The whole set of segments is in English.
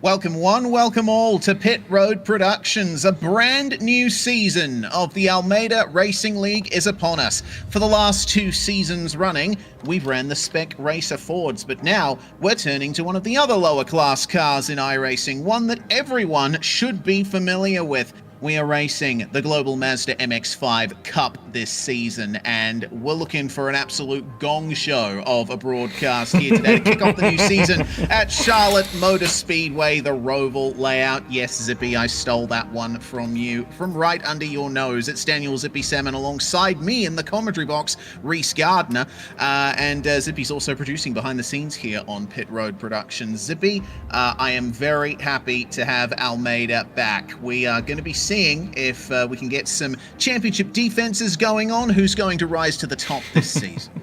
Welcome one, welcome all to Pit Road Productions. A brand new season of the Almeida Racing League is upon us. For the last 2 seasons running, we've ran the Spec Racer Fords, but now we're turning to one of the other lower class cars in iRacing, one that everyone should be familiar with. We are racing the Global Mazda MX-5 Cup this season, and we're looking for an absolute gong show of a broadcast here today to kick off the new season at Charlotte Motor Speedway, the Roval layout. Yes, Zippy, I stole that one from you, from right under your nose. It's Daniel Zippy Salmon alongside me in the commentary box, Reese Gardner, and Zippy's also producing behind the scenes here on Pit Road Productions. Zippy, I am very happy to have Almeida back. We are going to be seeing if we can get some championship defenses going on. Who's going to rise to the top this season?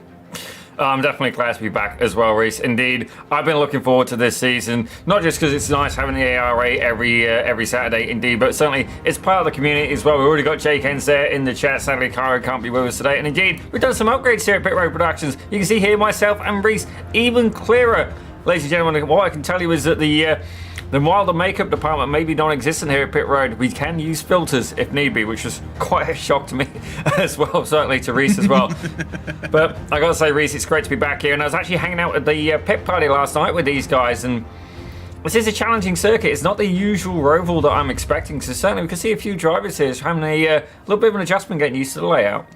I'm definitely glad to be back as well, Reese. Indeed, I've been looking forward to this season, not just because it's nice having the ARA every Saturday, indeed, but certainly it's part of the community as well. We've already got Jake Hens there in the chat. Sadly, Cara can't be with us today. And indeed, we've done some upgrades here at Pit Road Productions. You can see here myself and Reese even clearer. Ladies and gentlemen, what I can tell you is that the milder makeup department may be non-existent here at Pit Road. We can use filters if need be, which was quite a shock to me as well, certainly to Reese as well. But I gotta say, Reese, it's great to be back here. And I was actually hanging out at the pit party last night with these guys, and this is a challenging circuit. It's not the usual Roval that I'm expecting, so certainly we can see a few drivers here having a little bit of an adjustment getting used to the layout.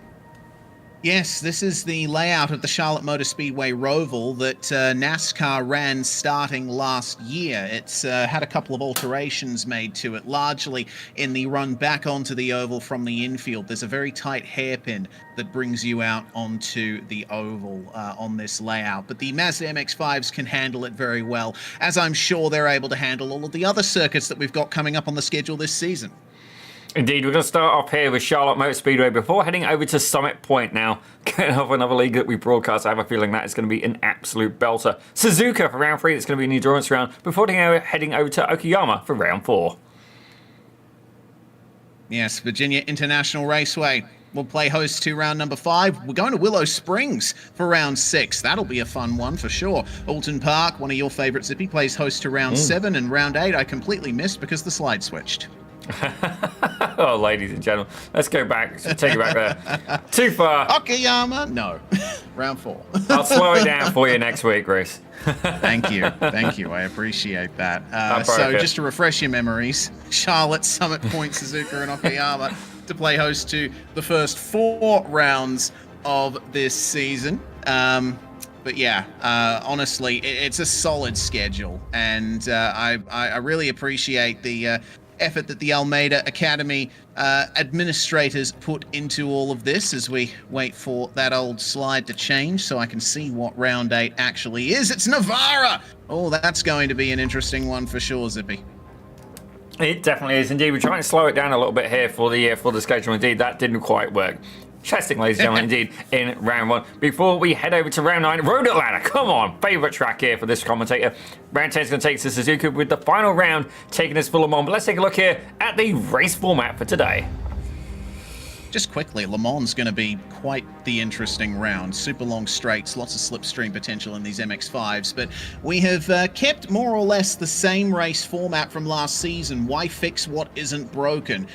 Yes, this is the layout of the Charlotte Motor Speedway Roval that NASCAR ran starting last year. It's had a couple of alterations made to it, largely in the run back onto the oval from the infield. There's a very tight hairpin that brings you out onto the oval on this layout. But the Mazda MX-5s can handle it very well, as I'm sure they're able to handle all of the other circuits that we've got coming up on the schedule this season. Indeed, we're going to start off here with Charlotte Motor Speedway before heading over to Summit Point now. Getting off another league that we broadcast, I have a feeling that is going to be an absolute belter. Suzuka for round 3, it's going to be an endurance round before heading over to Okayama for round 4. Yes, Virginia International Raceway will play host to round number 5. We're going to Willow Springs for round 6. That'll be a fun one for sure. Alton Park, one of your favorites, Zippy, plays host to round 7, and round 8 I completely missed because the slide switched. Oh, ladies and gentlemen, let's go back. Take it back there. Too far. Okayama? No. Round 4. I'll slow it down for you next week, Grace. Thank you. Thank you. I appreciate that. So just to refresh your memories, Charlotte, Summit Point, Suzuka, and Okayama to play host to the first 4 rounds of this season. But yeah, honestly, it's a solid schedule, and I really appreciate the effort that the Almeida Academy administrators put into all of this as we wait for that old slide to change so I can see what round 8 actually is. It's Navarra! Oh, that's going to be an interesting one for sure, Zippy. It definitely is. Indeed, we're trying to slow it down a little bit here for the schedule. Indeed, that didn't quite work. Interesting, ladies and gentlemen, indeed, in round 1. Before we head over to round 9, Road Atlanta, come on, favourite track here for this commentator. Round 10 is going to take us to Suzuka with the final round taking us full Le Mans. But let's take a look here at the race format for today. Just quickly, Le Mans is going to be quite the interesting round. Super long straights, lots of slipstream potential in these MX-5s, but we have kept more or less the same race format from last season. Why fix what isn't broken?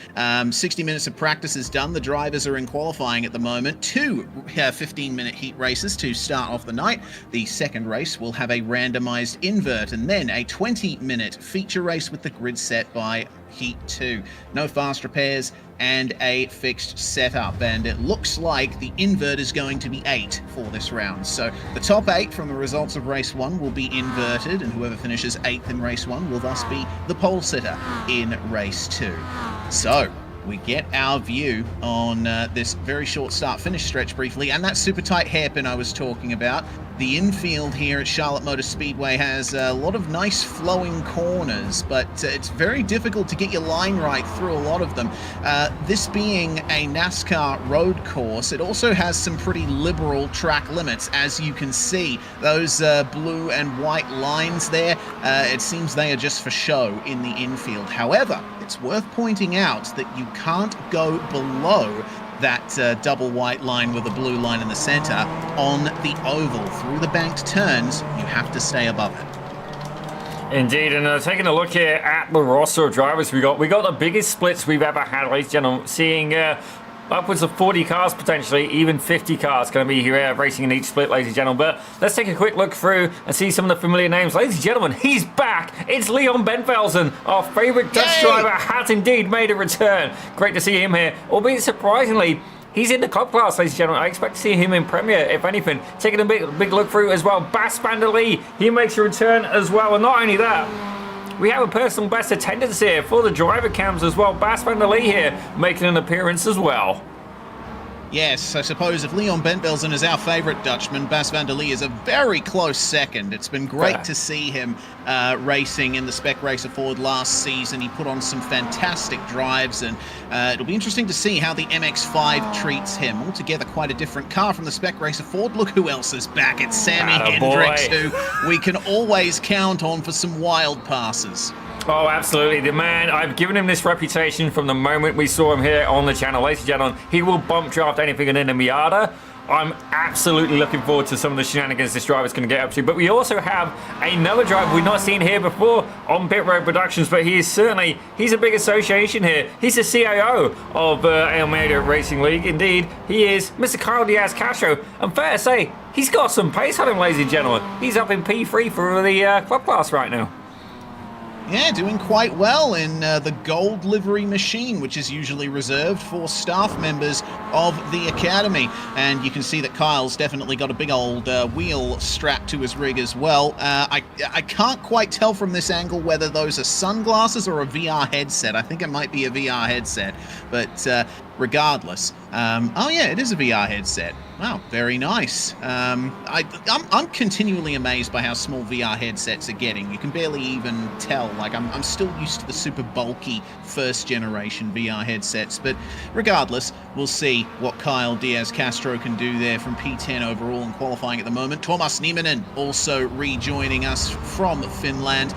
60 minutes of practice is done. The drivers are in qualifying at the moment. 2 15-minute heat races to start off the night. The second race will have a randomized invert, and then a 20-minute feature race with the grid set by Heat 2. No fast repairs and a fixed setup, and it looks like the invert is going to be 8 for this round. So the top 8 from the results of race 1 will be inverted, and whoever finishes 8th in race 1 will thus be the pole sitter in race 2. So we get our view on this very short start-finish stretch briefly, and that super tight hairpin I was talking about. The infield here at Charlotte Motor Speedway has a lot of nice flowing corners, but it's very difficult to get your line right through a lot of them. This being a NASCAR road course, it also has some pretty liberal track limits. As you can see, those blue and white lines there, it seems they are just for show in the infield. However, it's worth pointing out that you can't go below that double white line with a blue line in the center on the oval. Through the banked turns, you have to stay above it. Indeed, and taking a look here at the roster of drivers we got the biggest splits we've ever had, ladies and gentlemen, seeing upwards of 40 cars potentially, even 50 cars going to be here racing in each split, ladies and gentlemen. But let's take a quick look through and see some of the familiar names. Ladies and gentlemen, he's back. It's Leon Benvelsen, our favourite Dutch driver, has indeed made a return. Great to see him here, albeit surprisingly, he's in the club class, ladies and gentlemen. I expect to see him in Premier, if anything. Taking a big look through as well. Bas van der Lee, he makes a return as well. And not only that, we have a personal best attendance here for the driver cams as well. Bas van der Lee here making an appearance as well. Yes, I suppose if Leon Bentvelsen is our favourite Dutchman, Bas van der Lee is a very close second. It's been great to see him racing in the Spec Racer Ford last season. He put on some fantastic drives, and it'll be interesting to see how the MX-5 treats him. Altogether quite a different car from the Spec Racer Ford. Look who else is back. It's Sammy Hendricks, who we can always count on for some wild passes. Oh, absolutely. The man, I've given him this reputation from the moment we saw him here on the channel. Ladies and gentlemen, he will bump draft anything in a Miata. I'm absolutely looking forward to some of the shenanigans this driver's going to get up to. But we also have another driver we've not seen here before on Pit Road Productions, but he's a big association here. He's the CIO of Almeida Racing League. Indeed, he is Mr. Kyle Diaz-Castro. And fair to say, he's got some pace on him, ladies and gentlemen. He's up in P3 for the club class right now. Yeah, doing quite well in the gold livery machine, which is usually reserved for staff members of the Academy. And you can see that Kyle's definitely got a big old wheel strapped to his rig as well. I can't quite tell from this angle whether those are sunglasses or a VR headset. I think it might be a VR headset, but regardless. Oh yeah, it is a VR headset. Wow, very nice. I'm continually amazed by how small VR headsets are getting. You can barely even tell. Like, I'm still used to the super bulky first generation VR headsets, but regardless, we'll see what Kyle Diaz-Castro can do there from P10 overall in qualifying at the moment. Tuomas Nieminen also rejoining us from Finland.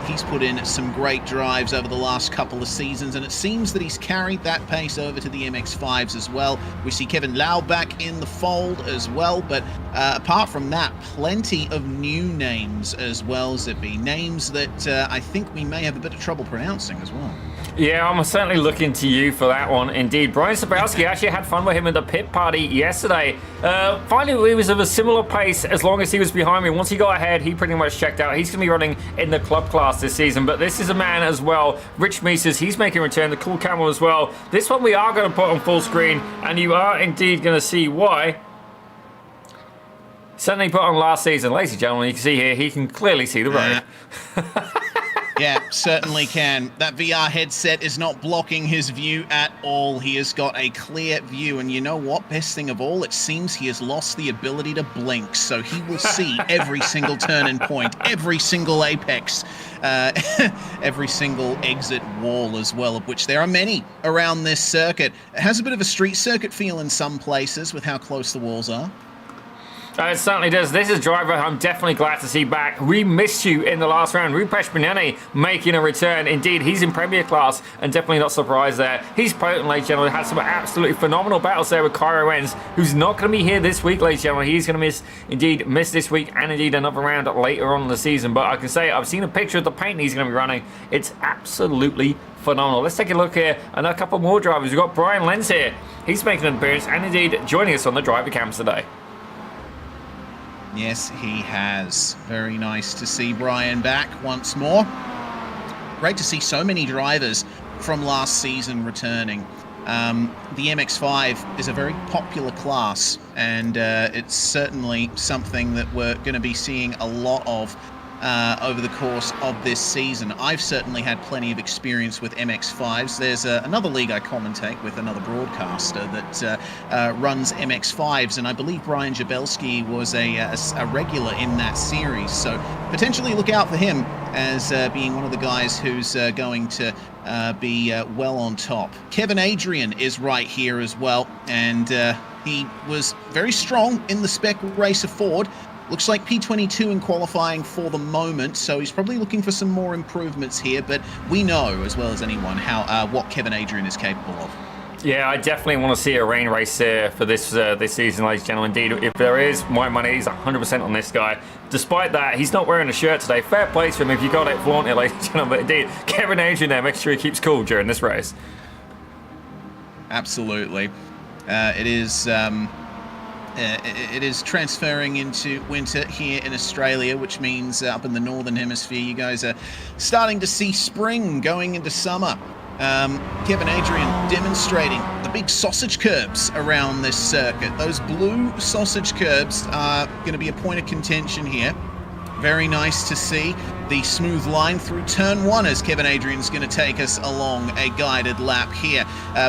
He's put in some great drives over the last couple of seasons, and it seems that he's carried that pace over to the MX-5s as well. We see Kevin Lau back in the fold as well, but apart from that, plenty of new names as well, Zippy. Names that I think we may have a bit of trouble pronouncing as well. Yeah, I'm certainly looking to you for that one. Indeed, Brian Sabowski actually had fun with him at the pit party yesterday. Finally, he was of a similar pace as long as he was behind me. Once he got ahead, he pretty much checked out. He's going to be running in the club class this season, but this is a man as well, Rich Mises. He's making a return, the cool camel as well. This one we are going to put on full screen, and you are indeed going to see why. Certainly put on last season. Ladies and gentlemen, you can see here, he can clearly see the road. Yeah, certainly can. That VR headset is not blocking his view at all. He has got a clear view, and you know what? Best thing of all, it seems he has lost the ability to blink, so he will see every single turn and point, every single apex, every single exit wall as well, of which there are many around this circuit. It has a bit of a street circuit feel in some places with how close the walls are. It certainly does. This is a driver I'm definitely glad to see back. We missed you in the last round. Rupesh Pineni making a return. Indeed, he's in Premier class and definitely not surprised there. He's potent, ladies and gentlemen. Had some absolutely phenomenal battles there with Cairo Enns, who's not going to be here this week, ladies and gentlemen. He's going to miss this week and indeed another round later on in the season. But I can say I've seen a picture of the paint he's going to be running. It's absolutely phenomenal. Let's take a look here and a couple more drivers. We've got Brian Lenz here. He's making an appearance and indeed joining us on the driver cams today. Yes, he has. Very nice to see Brian back once more. Great to see so many drivers from last season returning. The MX-5 is a very popular class, and it's certainly something that we're going to be seeing a lot of over the course of this season. I've certainly had plenty of experience with MX-5s. There's another league I commentate with, another broadcaster that runs MX-5s, and I believe Brian Jabelski was a regular in that series. So potentially look out for him as being one of the guys who's going to be well on top. Kevin Adrian is right here as well, and he was very strong in the Spec Racer Ford. Looks like P22 in qualifying for the moment, so he's probably looking for some more improvements here, but we know as well as anyone how what Kevin Adrian is capable of. Yeah, I definitely want to see a rain race for this this season, ladies and gentlemen. Indeed, if there is, my money is 100% on this guy. Despite that, he's not wearing a shirt today. Fair play to him. If you got it, flaunt it, ladies and gentlemen. But indeed, Kevin Adrian there, make sure he keeps cool during this race. Absolutely. It is transferring into winter here in Australia, which means up in the Northern Hemisphere, you guys are starting to see spring going into summer. Kevin Adrian demonstrating the big sausage curbs around this circuit. Those blue sausage curbs are going to be a point of contention here. Very nice to see the smooth line through turn 1 as Kevin Adrian's going to take us along a guided lap here.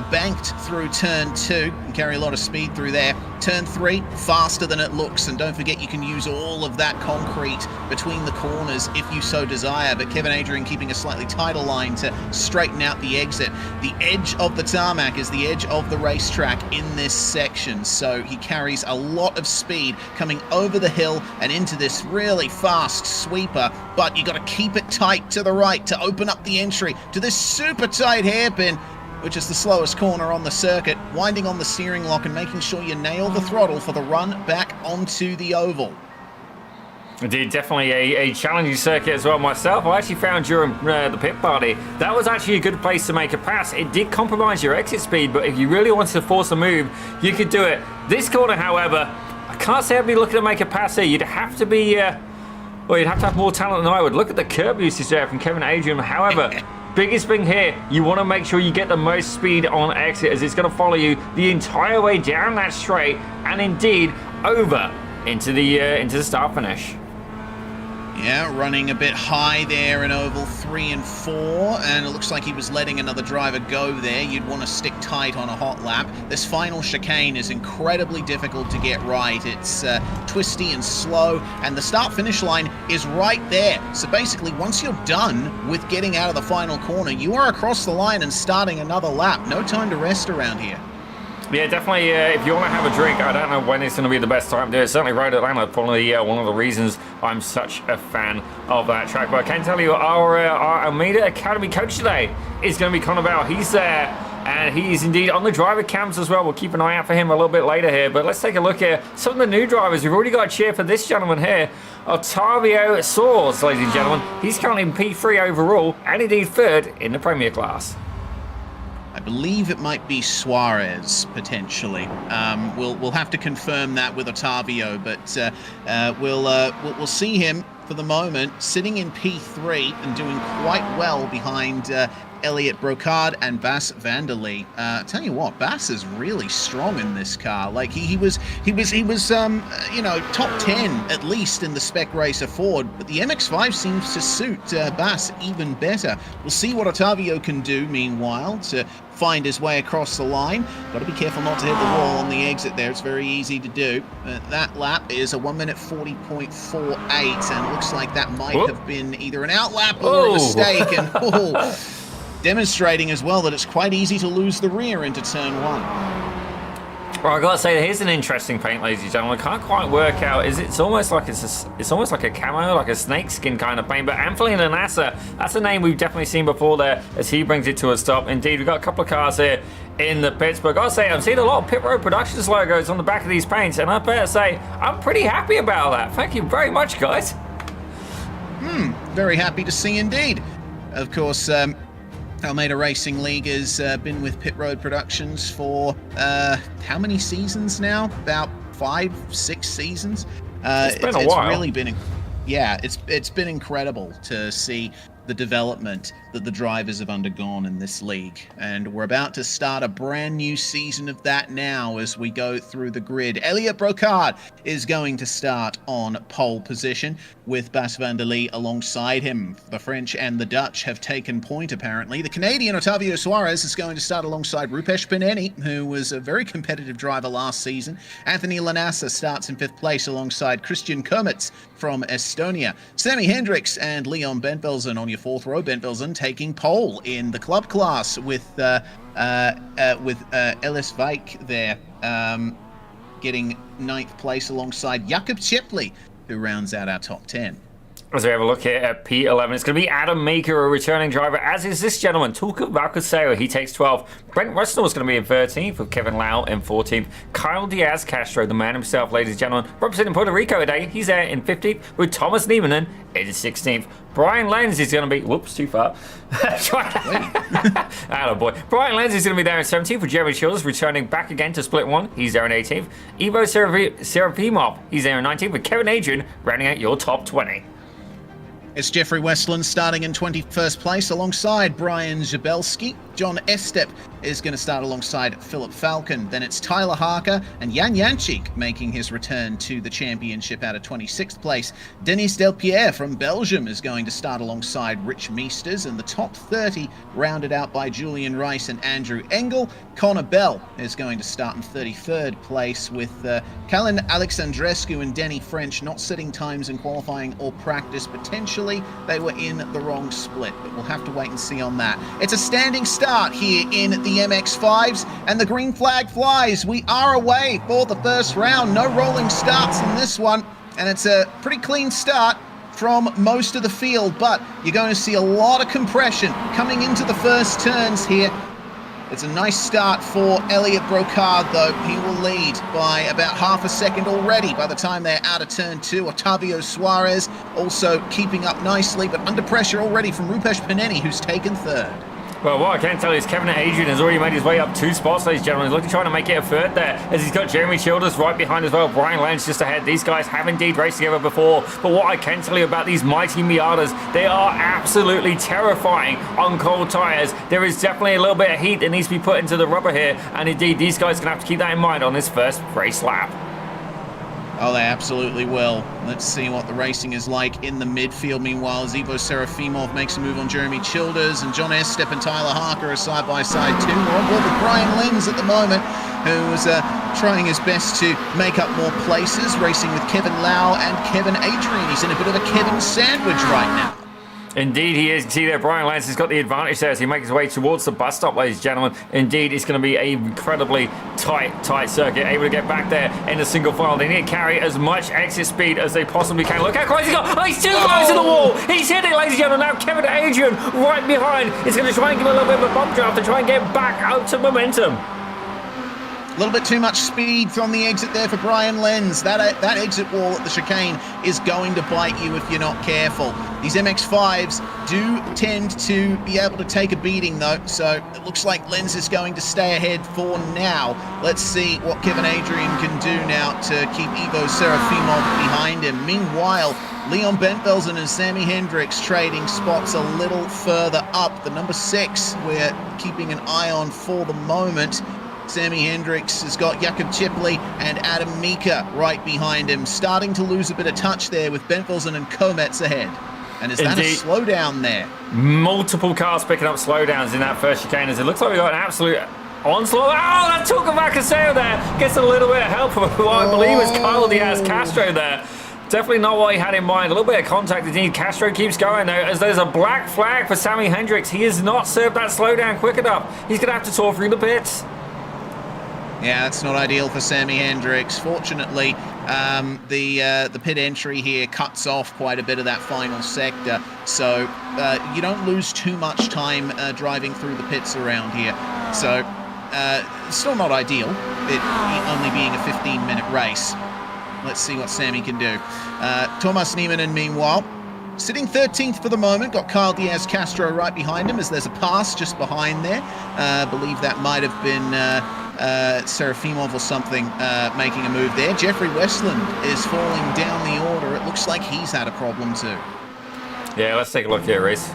Banked through turn 2 and carry a lot of speed through there. Turn 3, faster than it looks, and don't forget you can use all of that concrete between the corners if you so desire, but Kevin Adrian keeping a slightly tighter line to straighten out the exit. The edge of the tarmac is the edge of the racetrack in this section, so he carries a lot of speed coming over the hill and into this really fast sweeper, but you got to keep it tight to the right to open up the entry to this super tight hairpin, which is the slowest corner on the circuit, winding on the steering lock and making sure you nail the throttle for the run back onto the oval. Indeed, definitely a challenging circuit as well myself. I actually found during the pit party, that was actually a good place to make a pass. It did compromise your exit speed, but if you really wanted to force a move, you could do it. This corner, however, I can't say I'd be looking to make a pass here. You'd have to be, well, you'd have to have more talent than I would. Look at the curb usage there from Kevin Adrian. However, biggest thing here, you want to make sure you get the most speed on exit, as it's going to follow you the entire way down that straight and indeed over into the start finish. Yeah, running a bit high there in oval 3 and 4, and it looks like he was letting another driver go there. You'd want to stick tight on a hot lap. This final chicane is incredibly difficult to get right. It's twisty and slow, and the start-finish line is right there. So basically, once you're done with getting out of the final corner, you are across the line and starting another lap. No time to rest around here. Yeah, definitely. If you want to have a drink, I don't know when it's going to be the best time to do it. Certainly, Road Atlanta, probably one of the reasons I'm such a fan of that track. But I can tell you, our Almeida Academy coach today is going to be Connor Bell. He's there, and he's indeed on the driver cams as well. We'll keep an eye out for him a little bit later here. But let's take a look at some of the new drivers. We've already got a cheer for this gentleman here, Otavio Soares, ladies and gentlemen. He's currently in P3 overall, and indeed third in the Premier class. I believe it might be Suarez, potentially. We'll have to confirm that with Otavio, but we'll see him for the moment sitting in P3 and doing quite well behind Elliot Brocard and Bas van der Lee. Tell you what, Bas is really strong in this car. Like he was you know, top 10 at least in the Spec Racer Ford, but the MX-5 seems to suit Bas even better. We'll see what Otavio can do meanwhile to find his way across the line. Got to be careful not to hit the wall on the exit there. It's very easy to do. That lap is a 1 minute 40.48, and it looks like that might have been either an outlap or a mistake. And demonstrating as well that it's quite easy to lose the rear into turn 1. Well, I gotta say, here's an interesting paint, ladies and gentlemen. I can't quite work out. It's almost like it's almost like a camo, like a snakeskin kind of paint. But Anthony Lanassa, that's a name we've definitely seen before there, as he brings it to a stop. Indeed, we've got a couple of cars here in the pits, but I gotta say, I'm seeing a lot of Pit Road Productions logos on the back of these paints, and I better say, I'm pretty happy about that. Thank you very much, guys. Very happy to see indeed. Of course, Almeida Racing League has been with Pit Road Productions for how many seasons now? About 5-6 seasons. It's been a while. Really been, it's been incredible to see the development that the drivers have undergone in this league, and we're about to start a brand new season of that now as we go through the grid. Elliot Brocard is going to start on pole position with Bas van der Lee alongside him. The French and the Dutch have taken point apparently. The Canadian Otavio Soares is going to start alongside Rupesh Pineni, who was a very competitive driver last season. Anthony Lanassa starts in 5th place alongside Christian Kermitz from Estonia. Sammy Hendricks and Leon Bentvelsen on your 4th row. Bentvelsen taking pole in the club class with Ellis Vijk there, getting 9th place alongside Jakob Chepley, who rounds out our top 10. As we have a look here at P11, it's going to be Adam Meeker, a returning driver, as is this gentleman, Tulka Valcaseo. He takes 12. Brent Russell is going to be in 13th, with Kevin Lau in 14th. Kyle Diaz Castro, the man himself, ladies and gentlemen, representing Puerto Rico today. He's there in 15th, with Thomas Niemanen in 16th. Brian Lenz is going to be, whoops, too far. Boy. Brian Lenz is going to be there in 17th, with Jeremy Childers returning back again to split one. He's there in 18th. Ivo Serafimov, he's there in 19th, with Kevin Adrian rounding out your top 20. It's Jeffrey Westland starting in 21st place alongside Brian Zabelski. John Estep is going to start alongside Philip Falcon. Then it's Tyler Harker and Jan Janchik making his return to the championship out of 26th place. Denis Delpierre from Belgium is going to start alongside Rich Meesters, and the top 30 rounded out by Julian Rice and Andrew Engel. Connor Bell is going to start in 33rd place, with Callan Alexandrescu and Denny French not setting times in qualifying or practice. Potentially they were in the wrong split, but we'll have to wait and see on that. It's a standing start here in the MX-5s, and the green flag flies. We are away for the first round. No rolling starts in this one, and it's a pretty clean start from most of the field, but you're going to see a lot of compression coming into the first turns here. It's a nice start for Elliot Brocard, though. He will lead by about half a second already by the time they're out of turn 2. Otavio Suarez also keeping up nicely, but under pressure already from Rupesh Paneni, who's taken 3rd. Well, what I can tell you is Kevin Adrian has already made his way up 2 spots, ladies and gentlemen. He's looking trying to make it a 3rd there, as he's got Jeremy Childers right behind as well. Brian Lenz just ahead. These guys have indeed raced together before, but what I can tell you about these mighty Miatas, they are absolutely terrifying on cold tyres. There is definitely a little bit of heat that needs to be put into the rubber here, and indeed these guys are going to have to keep that in mind on this first race lap. Oh, they absolutely will. Let's see what the racing is like in the midfield. Meanwhile, as Ivo Serafimov makes a move on Jeremy Childers, and John Estep and Tyler Harker are side by side too. We're on board with Brian Lenz at the moment, who is trying his best to make up more places, racing with Kevin Lau and Kevin Adrian. He's in a bit of a Kevin sandwich right now. Indeed he is. You see there, Brian Lenz has got the advantage there as he makes his way towards the bus stop, ladies and gentlemen. Indeed, it's going to be an incredibly tight circuit. Able to get back there in a single file. They need to carry as much exit speed as they possibly can. Look how close he's got. Oh, he's too close to the wall. He's hit it, ladies and gentlemen. Now Kevin Adrian right behind. He's going to try and give a little bit of a bump draft to try and get back out to momentum. A little bit too much speed from the exit there for Brian Lenz. That exit wall at the chicane is going to bite you if you're not careful. These MX-5s do tend to be able to take a beating, though, so it looks like Lenz is going to stay ahead for now. Let's see what Kevin Adrian can do now to keep Ivo Serafimov behind him. Meanwhile, Leon Bentvelsen and Sammy Hendricks trading spots a little further up. The number 6 we're keeping an eye on for the moment. Sammy Hendricks has got Jakob Chipley and Adam Meeker right behind him, starting to lose a bit of touch there with Bentvelsen and Komets ahead. And is that a slowdown there? Multiple cars picking up slowdowns in that first chicane, as it looks like we got an absolute onslaught. Oh, that took a Valcaseo there. Gets a little bit of help from who I believe is Kyle Diaz Castro there. Definitely not what he had in mind. A little bit of contact indeed. Castro keeps going though, as there's a black flag for Sammy Hendricks. He has not served that slowdown quick enough. He's going to have to tour through the pits. Yeah, that's not ideal for Sammy Hendricks. Fortunately, the pit entry here cuts off quite a bit of that final sector, so you don't lose too much time driving through the pits around here. So still not ideal, it only being a 15-minute race. Let's see what Sammy can do. Thomas Niemanen, meanwhile, sitting 13th for the moment, got Kyle Diaz Castro right behind him, as there's a pass just behind there. Believe that might have been Serafimov or something making a move there. Jeffrey Westland is falling down the order. It looks like he's had a problem too. Yeah, let's take a look here, Reese.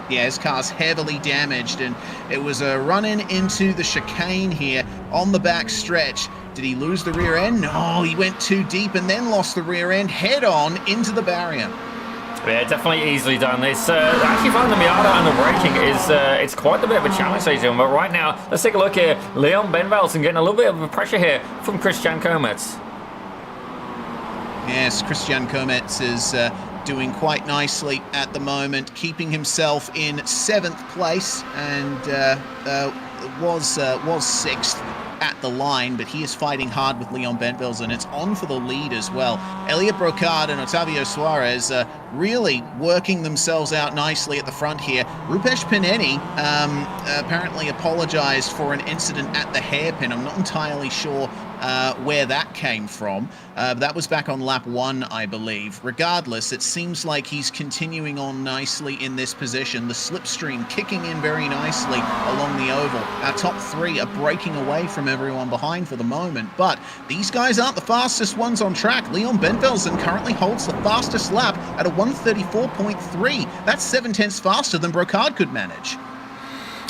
Yeah, his car's heavily damaged, and it was a run-in into the chicane here on the back stretch. Did he lose the rear end? No, he went too deep and then lost the rear end head-on into the barrier. Yeah, definitely easily done. It's actually finding the Miata and the braking is it's quite a bit of a challenge, ladies and gentlemen. But right now, let's take a look here. Leon Bentvelsen getting a little bit of a pressure here from Christian Komets. Yes, Christian Komets is doing quite nicely at the moment, keeping himself in 7th place, and was 6th at the line, but he is fighting hard with Leon Bentvels, and it's on for the lead as well. Elliot Brocard and Otavio Suarez really working themselves out nicely at the front here. Rupesh Pineni apparently apologized for an incident at the hairpin. I'm not entirely sure where that came from. That was back on lap 1, I believe. Regardless, it seems like he's continuing on nicely in this position. The slipstream kicking in very nicely along the oval. Our top 3 are breaking away from everyone behind for the moment, but these guys aren't the fastest ones on track. Leon Benvelsen currently holds the fastest lap at a 1:34.3. That's 7/10 faster than Brocard could manage.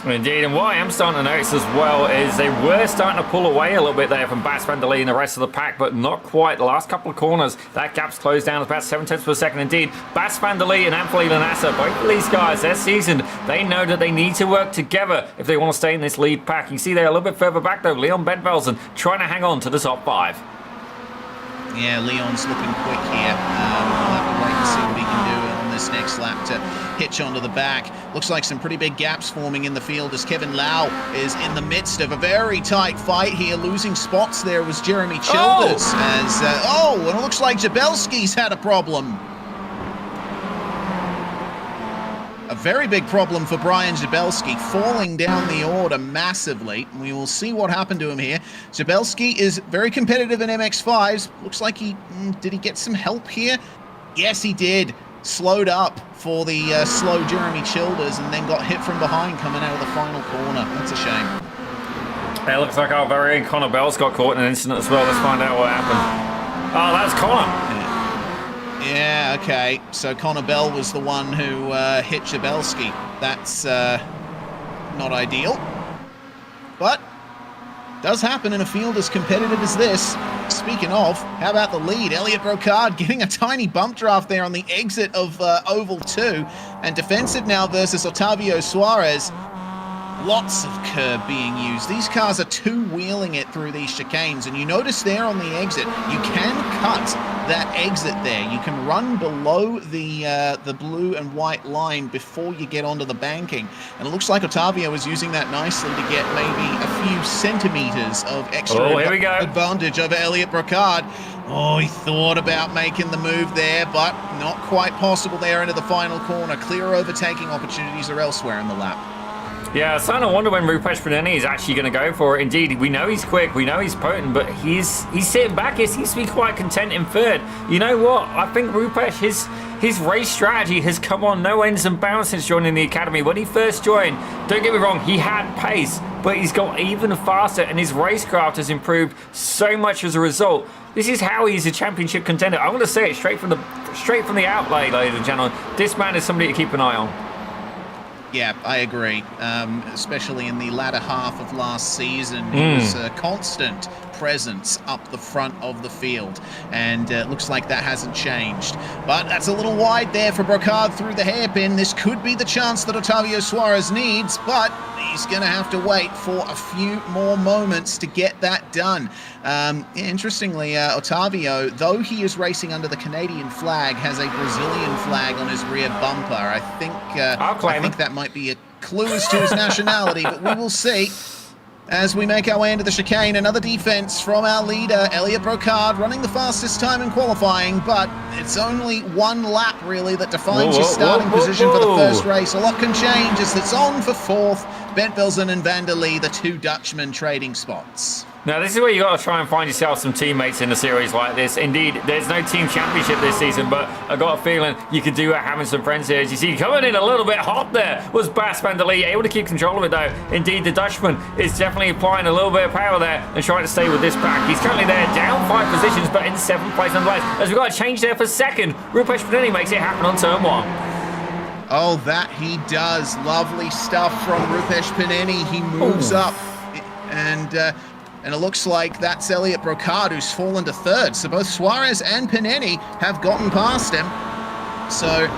Indeed, and what I am starting to notice as well is they were starting to pull away a little bit there from Bas van der Lee and the rest of the pack, but not quite. The last couple of corners, that gap's closed down about 7/10 per second. Indeed, Bas van der Lee and Anthony Lanassa, both of these guys, they're seasoned. They know that they need to work together if they want to stay in this lead pack. You see there a little bit further back though, Leon Bentvelsen trying to hang on to the top 5. Yeah, Leon's looking quick here. We'll have to wait and see what he can do on this next lap to hitch onto the back. Looks like some pretty big gaps forming in the field as Kevin Lau is in the midst of a very tight fight here. Losing spots there was Jeremy Childers. And it looks like Jabelski's had a problem. A very big problem for Brian Jabelski, falling down the order massively. We will see what happened to him here. Jabelski is very competitive in MX-5s. Looks like did he get some help here? Yes, he did. Slowed up for the slow Jeremy Childers and then got hit from behind coming out of the final corner. That's a shame. It looks like our very own Connor Bell's got caught in an incident as well. Let's find out what happened. Oh, that's Connor. Yeah, okay. So Connor Bell was the one who hit Jabelski. That's not ideal. But does happen in a field as competitive as this. Speaking of, how about the lead? Elliot Brocard getting a tiny bump draft there on the exit of Oval 2. And defensive now versus Otavio Suarez. Lots of curb being used. These cars are two-wheeling it through these chicanes, and you notice there on the exit, you can cut that exit there. You can run below the blue and white line before you get onto the banking, and it looks like Otavio is using that nicely to get maybe a few centimeters of extra advantage over Elliot Brocard. Oh, he thought about making the move there, but not quite possible there into the final corner. Clear overtaking opportunities are elsewhere in the lap. Yeah, I'm starting to wonder when Rupesh Pineni is actually going to go for it. Indeed, we know he's quick, we know he's potent, but he's sitting back. He seems to be quite content in third. You know what? I think Rupesh, his race strategy has come on no ends and bounds since joining the academy. When he first joined, don't get me wrong, he had pace, but he's got even faster, and his racecraft has improved so much as a result. This is how he's a championship contender. I'm going to say it straight from the outlay, ladies and gentlemen. This man is somebody to keep an eye on. Yeah, I agree. Especially in the latter half of last season, he was a constant presence up the front of the field, and it looks like that hasn't changed. But that's a little wide there for Brocard through the hairpin. This could be the chance that Otavio Suarez needs, but he's going to have to wait for a few more moments to get that done. Interestingly, Otavio, though he is racing under the Canadian flag, has a Brazilian flag on his rear bumper. I think that might be a clue as to his nationality, but we will see. As we make our way into the chicane, another defense from our leader, Elliot Brocard, running the fastest time in qualifying, but it's only one lap, really, that defines his starting position for the first race. A lot can change as it's on for fourth. Bentvelsen and Van der Lee, the two Dutchmen, trading spots. Now, this is where you got to try and find yourself some teammates in a series like this. Indeed, there's no team championship this season, but I got a feeling you could do having some friends here. As you see, coming in a little bit hot there was Bas van der Lee, able to keep control of it though. Indeed, the Dutchman is definitely applying a little bit of power there and trying to stay with this pack. He's currently there, down 5 positions, but in 7th place nonetheless. As we've got a change there for second, Rupesh Pineni makes it happen on turn 1. Oh, that he does. Lovely stuff from Rupesh Pineni. He moves up, and it looks like that's Elliot Brocard who's fallen to third. So both Suarez and Pineni have gotten past him. So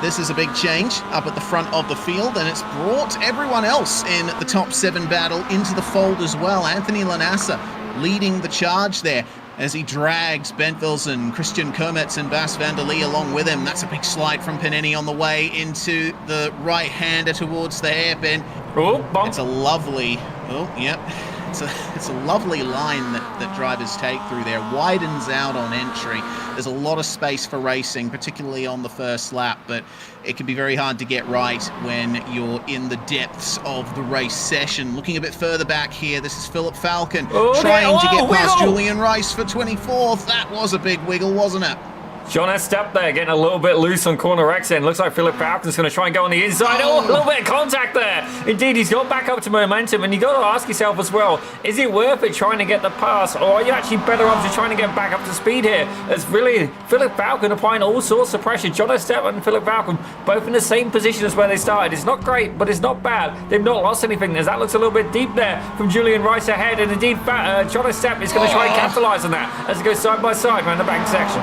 this is a big change up at the front of the field, and it's brought everyone else in the top 7 battle into the fold as well. Anthony Lanassa leading the charge there as he drags Bentvelsen, Christian Kermetz and Bas van der Lee along with him. That's a big slide from Pineni on the way into the right-hander towards the hairpin. Oh, bump. It's a lovely... Oh, yep. it's a lovely line that drivers take through there. Widens out on entry. There's a lot of space for racing, particularly on the first lap, but it can be very hard to get right when you're in the depths of the race session. Looking a bit further back here, this is Philip Falcon trying to get past Julian Rice for 24th. That was a big wiggle, wasn't it? John has stepped there, getting a little bit loose on corner exit. Looks like Philip Falcon's going to try and go on the inside. Oh, a little bit of contact there. Indeed, he's got back up to momentum. And you got to ask yourself as well, is it worth it trying to get the pass? Or are you actually better off just trying to get back up to speed here? As really, Philip Falcon applying all sorts of pressure. John Esteban and Philip Falcon both in the same position as where they started. It's not great, but it's not bad. They've not lost anything, as that looks a little bit deep there from Julian Rice ahead. And indeed, John Esteban is going to try and capitalise on that as it goes side by side around the back section.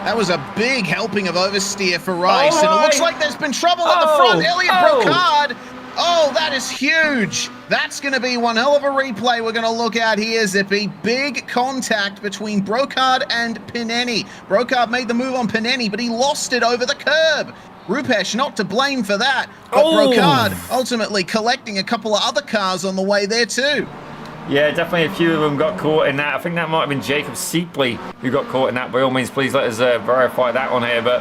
That was a big helping of oversteer for Rice, and it looks like there's been trouble at the front. Elliot Brocard. Oh, that is huge. That's going to be one hell of a replay we're going to look at here, Zippy. Big contact between Brocard and Pineni. Brocard made the move on Pineni, but he lost it over the curb. Rupesh not to blame for that, but Brocard ultimately collecting a couple of other cars on the way there too. Yeah, definitely a few of them got caught in that. I think that might have been Jacob Seepley who got caught in that. By all means, please let us verify that one here. But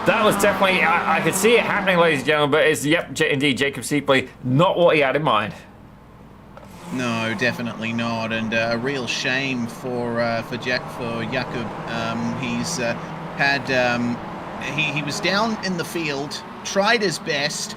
that was definitely, I could see it happening, ladies and gentlemen, but it's, yep, indeed, Jacob Seepley, not what he had in mind. No, definitely not, and a real shame for Jakub. He's he was down in the field, tried his best.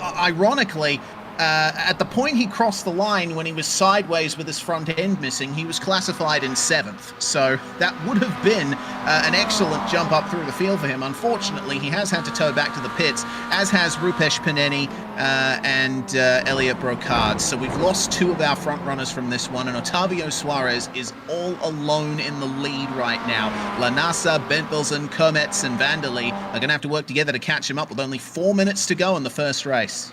Ironically, at the point he crossed the line, when he was sideways with his front end missing, he was classified in 7th. So that would have been an excellent jump up through the field for him. Unfortunately, he has had to tow back to the pits, as has Rupesh Pineni and Elliot Brocard. So we've lost 2 of our front runners from this one, and Otavio Suarez is all alone in the lead right now. Lanasa, Bentvelsen, Kometz, and Vanderlei are going to have to work together to catch him up with only 4 minutes to go in the first race.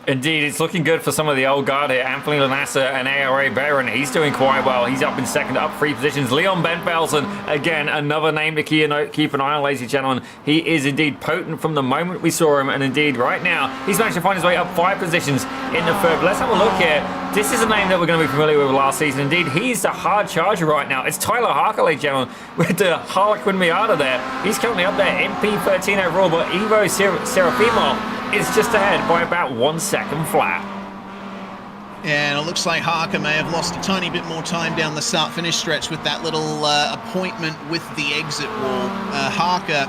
Indeed, it's looking good for some of the old guard here. Anthony Lanassa and ARA Barron, he's doing quite well. He's up in second, up 3 positions. Leon Bentvelsen, again, another name to keep an eye on, ladies and gentlemen. He is indeed potent from the moment we saw him, and indeed, right now, he's managed to find his way up 5 positions in the third. Let's have a look here. This is a name that we're going to be familiar with last season. Indeed, he's the hard charger right now. It's Tyler Harker, ladies and gentlemen, with the Harlequin Miata there. He's currently up there, MP13 overall, but Ivo Serafimo is just ahead by about 1 second flat. Yeah, and it looks like Harker may have lost a tiny bit more time down the start-finish stretch with that little appointment with the exit wall. Harker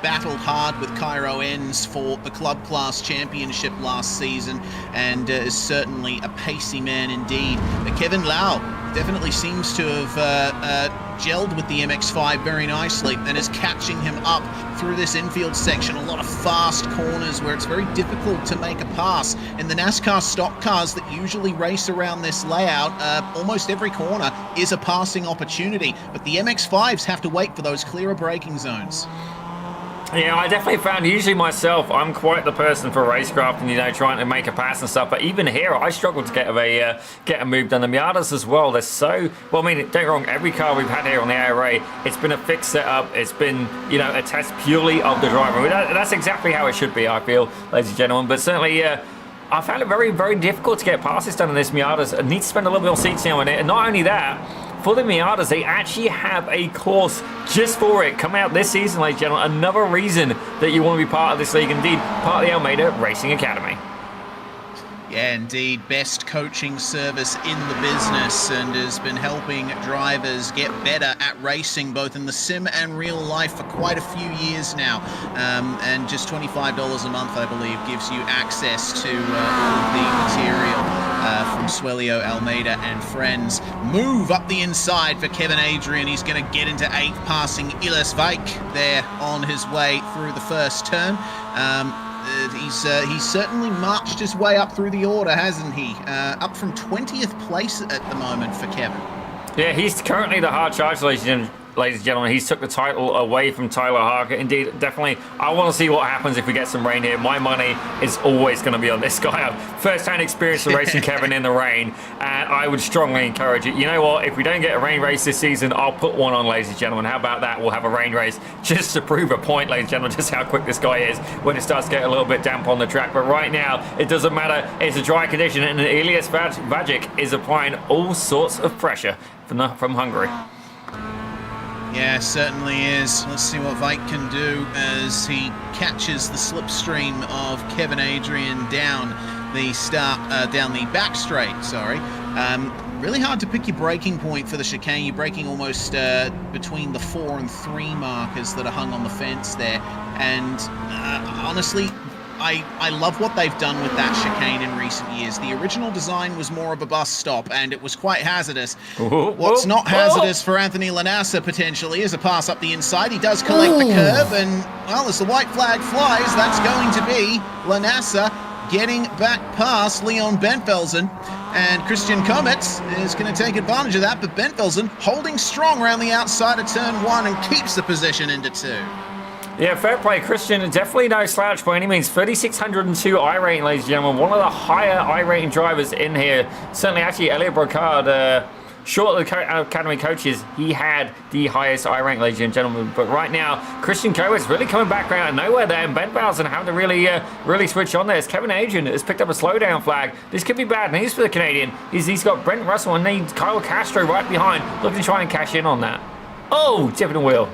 battled hard with Cairo Enns for the Club Class Championship last season, and is certainly a pacey man indeed. But Kevin Lau definitely seems to have gelled with the MX-5 very nicely and is catching him up through this infield section. A lot of fast corners where it's very difficult to make a pass. In the NASCAR stock cars that usually race around this layout, almost every corner is a passing opportunity, but the MX-5s have to wait for those clearer braking zones. Yeah, I definitely found, usually myself, I'm quite the person for racecraft and, you know, trying to make a pass and stuff, but even here, I struggle to get a move done. The Miatas as well, they're so, well, I mean, don't get me wrong, every car we've had here on the ARA, it's been a fixed setup, it's been, you know, a test purely of the driver. That's exactly how it should be, I feel, ladies and gentlemen, but certainly, I found it very, very difficult to get passes done in this Miatas. I need to spend a little bit more seat time on it, and not only that, for the Miatas, they actually have a course just for it coming out this season, ladies and gentlemen. Another reason that you want to be part of this league, indeed, part of the Almeida Racing Academy. Yeah, indeed, best coaching service in the business, and has been helping drivers get better at racing, both in the sim and real life, for quite a few years now. And just $25 a month, I believe, gives you access to all of the material from Swelio, Almeida, and friends. Move up the inside for Kevin Adrian. He's going to get into 8th, passing Iles Veik there on his way through the first turn. He's certainly marched his way up through the order, hasn't he? Up from 20th place at the moment for Kevin. Yeah, he's currently the hard charge, ladies and ladies and gentlemen. He's took the title away from Tyler Harker. Indeed, definitely, I want to see what happens if we get some rain here. My money is always going to be on this guy. I've first-hand experience of racing Kevin in the rain, and I would strongly encourage it. You know what? If we don't get a rain race this season, I'll put one on, ladies and gentlemen. How about that? We'll have a rain race just to prove a point, ladies and gentlemen, just how quick this guy is when it starts to get a little bit damp on the track. But right now, it doesn't matter. It's a dry condition, and Elias Vajic is applying all sorts of pressure from Hungary. Yeah, certainly is. Let's see what Vike can do as he catches the slipstream of Kevin Adrian down the back straight. Sorry. Really hard to pick your braking point for the chicane. You're braking almost between the 4 and 3 markers that are hung on the fence there. And honestly, I love what they've done with that chicane in recent years. The original design was more of a bus stop, and it was quite hazardous. What's not hazardous for Anthony Lanassa, potentially, is a pass up the inside. He does collect the curve, and, well, as the white flag flies, that's going to be Lanassa getting back past Leon Bentvelsen. And Christian Komets is going to take advantage of that, but Bentvelsen holding strong around the outside of turn 1 and keeps the position into 2. Yeah, fair play, Christian. Definitely no slouch by any means. 3,602 iRating, ladies and gentlemen. One of the higher iRating drivers in here. Certainly, actually, Elliot Brocard, short of the academy coaches, he had the highest iRank, ladies and gentlemen. But right now, Christian Kovacs really coming back out of nowhere there, and Ben Bowsen having to really switch on there. As Kevin Adrian has picked up a slowdown flag. This could be bad news for the Canadian. He's got Brent Russell and then Kyle Castro right behind, looking to try and cash in on that. Oh, tipping the wheel.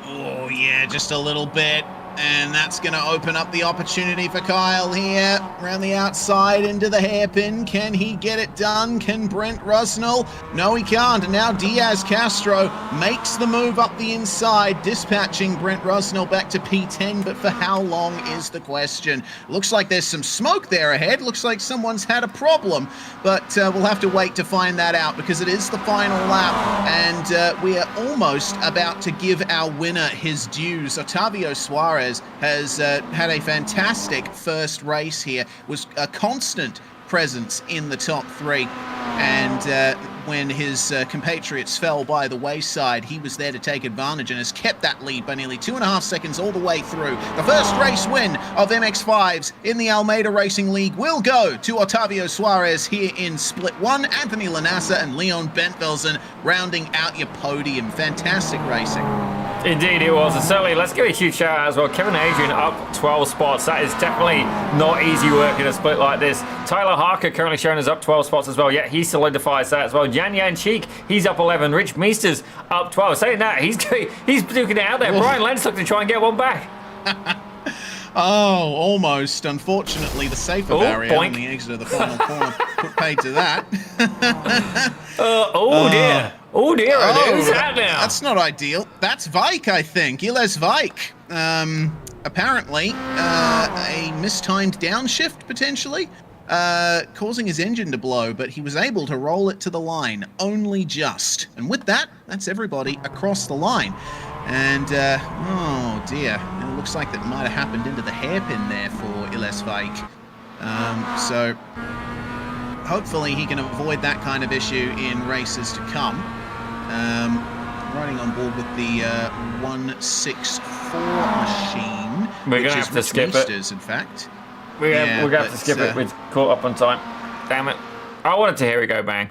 Oh, yeah, just a little bit. And that's going to open up the opportunity for Kyle here. Around the outside into the hairpin. Can he get it done? Can Brent Rusnell? No, he can't. And now Diaz Castro makes the move up the inside, dispatching Brent Rusnell back to P10. But for how long is the question? Looks like there's some smoke there ahead. Looks like someone's had a problem. But we'll have to wait to find that out, because it is the final lap. And we are almost about to give our winner his dues. Otavio Suarez has had a fantastic first race here, was a constant presence in the top 3, and when his compatriots fell by the wayside, he was there to take advantage and has kept that lead by nearly 2.5 seconds all the way through. The first race win of MX5s in the Almeida Racing League will go to Otavio Suarez here in Split 1. Anthony Lanassa and Leon Bentvelsen rounding out your podium. Fantastic racing. Indeed it was, and certainly let's give a huge shout out as well. Kevin Adrian up 12 spots. That is definitely not easy work in a split like this. Tyler Harker currently showing us up 12 spots as well. Yeah, he solidifies that as well. Yan Cheek, he's up 11. Rich Meesters up 12. Saying that, he's duking it out there. Brian Lenz looking to try and get one back. Oh, almost. Unfortunately, the safer barrier on the exit of the final corner put paid to that. Dear. Oh dear, who's that now? That's not ideal. That's Vike, I think. Iles Vike. Apparently, a mistimed downshift, potentially, causing his engine to blow, but he was able to roll it to the line, only just. And with that, that's everybody across the line. And, oh dear, it looks like that might have happened into the hairpin there for Iles Vike. So, hopefully he can avoid that kind of issue in races to come. Riding on board with the 164 machine, we're going to have to skip it. In fact, we're going to have to skip it. We're caught up on time. Damn it! I wanted to hear it go bang.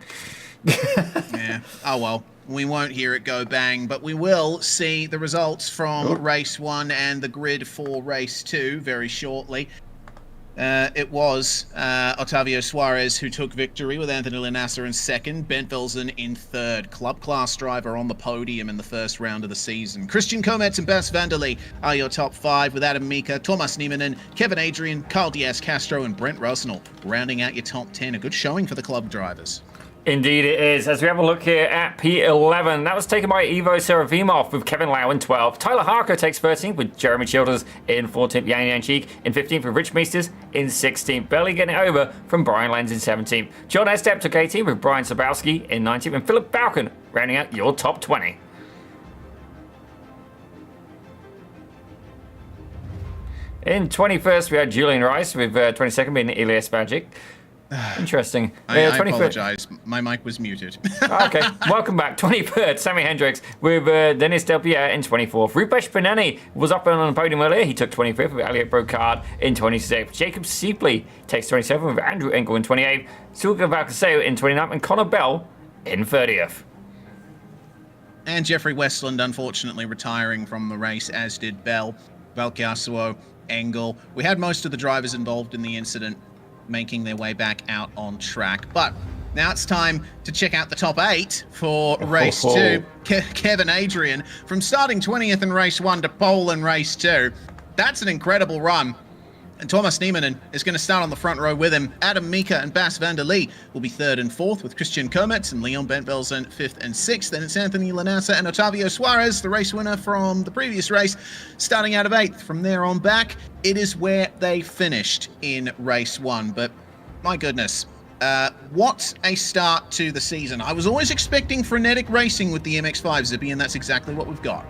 Yeah. Oh well. We won't hear it go bang, but we will see the results from race 1 and the grid for race 2 very shortly. It was Otavio Suarez who took victory, with Anthony Lanassa in second, Bentvelsen in third. Club class driver on the podium in the first round of the season. Christian Komets and Bas Vanderlee are your top 5, with Adam Mika, Thomas Nieminen, Kevin Adrian, Carl Diaz Castro and Brent Rusnell rounding out your top 10. A good showing for the club drivers. Indeed it is. As we have a look here at P11, that was taken by Ivo Serafimov with Kevin Lau in 12th. Tyler Harker takes 13th with Jeremy Childers in 14th. Yan Cheek in 15th with Rich Meesters in 16th. Barely getting it over from Brian Lenz in 17th. John Estep took 18th with Brian Sabowski in 19th. And Philip Balkan rounding out your top 20. In 21st, we had Julian Rice with 22nd being Elias Vajic. Interesting. I 23rd. apologize. My mic was muted. Okay, welcome back. 23rd, Sammy Hendricks with Dennis Delpierre in 24th. Rupesh Panani was up on the podium earlier. He took 25th with Elliot Brocard in 26th. Jacob Seepley takes 27th with Andrew Engel in 28th. Silke Valcaseo in 29th and Connor Bell in 30th. And Jeffrey Westland, unfortunately, retiring from the race, as did Bell, Valcaseo, Engel. We had most of the drivers involved in the incident making their way back out on track. But now it's time to check out the top 8 for race 2. Kevin Adrian, from starting 20th in race 1 to pole in race 2. That's an incredible run. And Thomas Niemanen is going to start on the front row with him. Adam Mika and Bas van der Lee will be 3rd and 4th, with Christian Kometz and Leon Bentvelsen 5th and 6th. Then it's Anthony Lanassa and Otavio Suarez, the race winner from the previous race, starting out of 8th. From there on back, it is where they finished in race 1. But my goodness, what a start to the season. I was always expecting frenetic racing with the MX-5, Zippy, and that's exactly what we've got.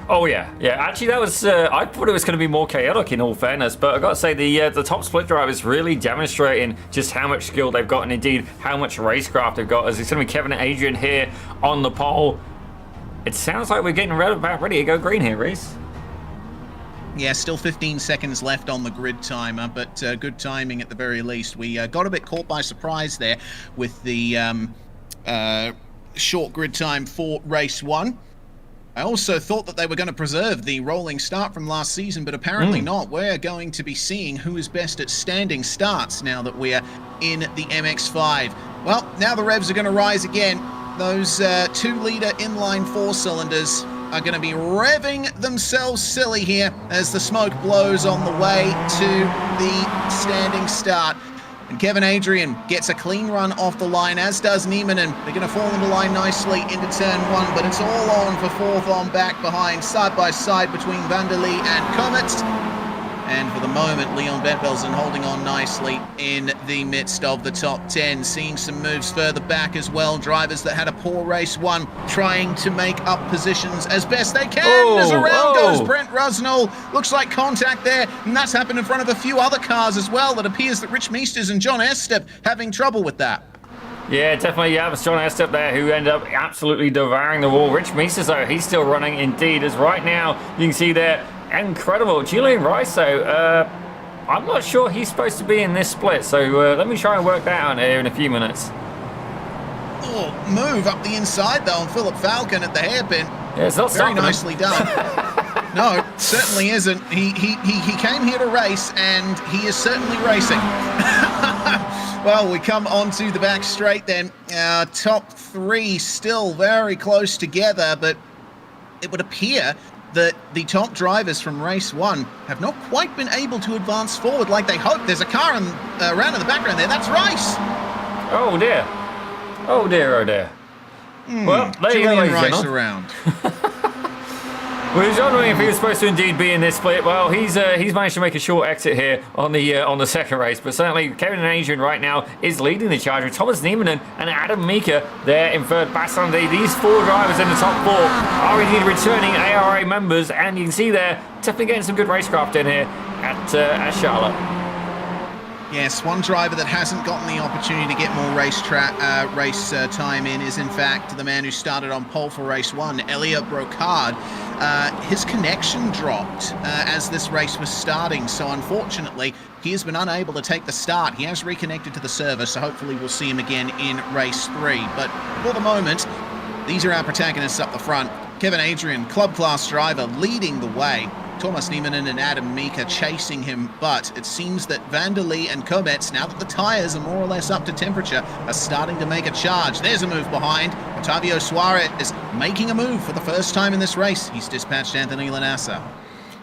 Oh yeah. Actually, that was. I thought it was going to be more chaotic, in all fairness. But I got to say, the top split drivers really demonstrating just how much skill they've got, and indeed how much racecraft they've got. As it's going to be Kevin and Adrian here on the pole. It sounds like we're getting about ready to go green here, Reese. Yeah, still 15 seconds left on the grid timer, but good timing at the very least. We got a bit caught by surprise there with the short grid time for race 1. I also thought that they were going to preserve the rolling start from last season, but apparently not. We're going to be seeing who is best at standing starts now that we're in the MX-5. Well, now the revs are going to rise again. Those 2-litre inline 4-cylinders are going to be revving themselves silly here as the smoke blows on the way to the standing start. And Kevin Adrian gets a clean run off the line, as does Niemanen. They're going to fall into line nicely into turn 1, but it's all on for 4th on back behind, side by side between Van der Lee and Kometz. And for the moment, Leon Bentvelsen holding on nicely in the midst of the top 10. Seeing some moves further back as well. Drivers that had a poor race 1 trying to make up positions as best they can. As around goes Brent Rusnell. Looks like contact there, and that's happened in front of a few other cars as well. It appears that Rich Meesters and John Estep having trouble with that. Yeah, definitely. Yeah, it's John Estep there who ended up absolutely devouring the wall. Rich Meesters, though, he's still running indeed, as right now you can see there. Incredible. Julian Rice, though, I'm not sure he's supposed to be in this split, so let me try and work that out here in a few minutes. Oh, move up the inside, though, on Philip Falcon at the hairpin. Yeah, it's not very nicely done. No, certainly isn't. He came here to race, and he is certainly racing. Well, we come onto the back straight then. Top 3 still very close together, but it would appear that the top drivers from race 1 have not quite been able to advance forward like they hoped. There's a car around in the background there. That's Rice. Oh dear. Oh dear, oh dear. Well, there you go, ladies and gentlemen. Around. We were wondering if he was supposed to indeed be in this split. Well, he's managed to make a short exit here on the second race, but certainly Kevin and Adrian right now is leading the charge with Thomas Niemanen and Adam Mika there in third. Bas van der Lee. These 4 drivers in the top 4 are indeed returning ARA members, and you can see there definitely getting some good racecraft in here at Charlotte. Yes, one driver that hasn't gotten the opportunity to get more race time in is, in fact, the man who started on pole for race 1, Elliot Brocard. His connection dropped as this race was starting, so unfortunately, he has been unable to take the start. He has reconnected to the server, so hopefully we'll see him again in race 3. But for the moment, these are our protagonists up the front. Kevin Adrian, club class driver, leading the way. Thomas Niemanen and Adam Mika chasing him, but it seems that Van der Lee and Kometz, now that the tyres are more or less up to temperature, are starting to make a charge. There's a move behind. Otavio Suarez is making a move for the first time in this race. He's dispatched Anthony Lanassa.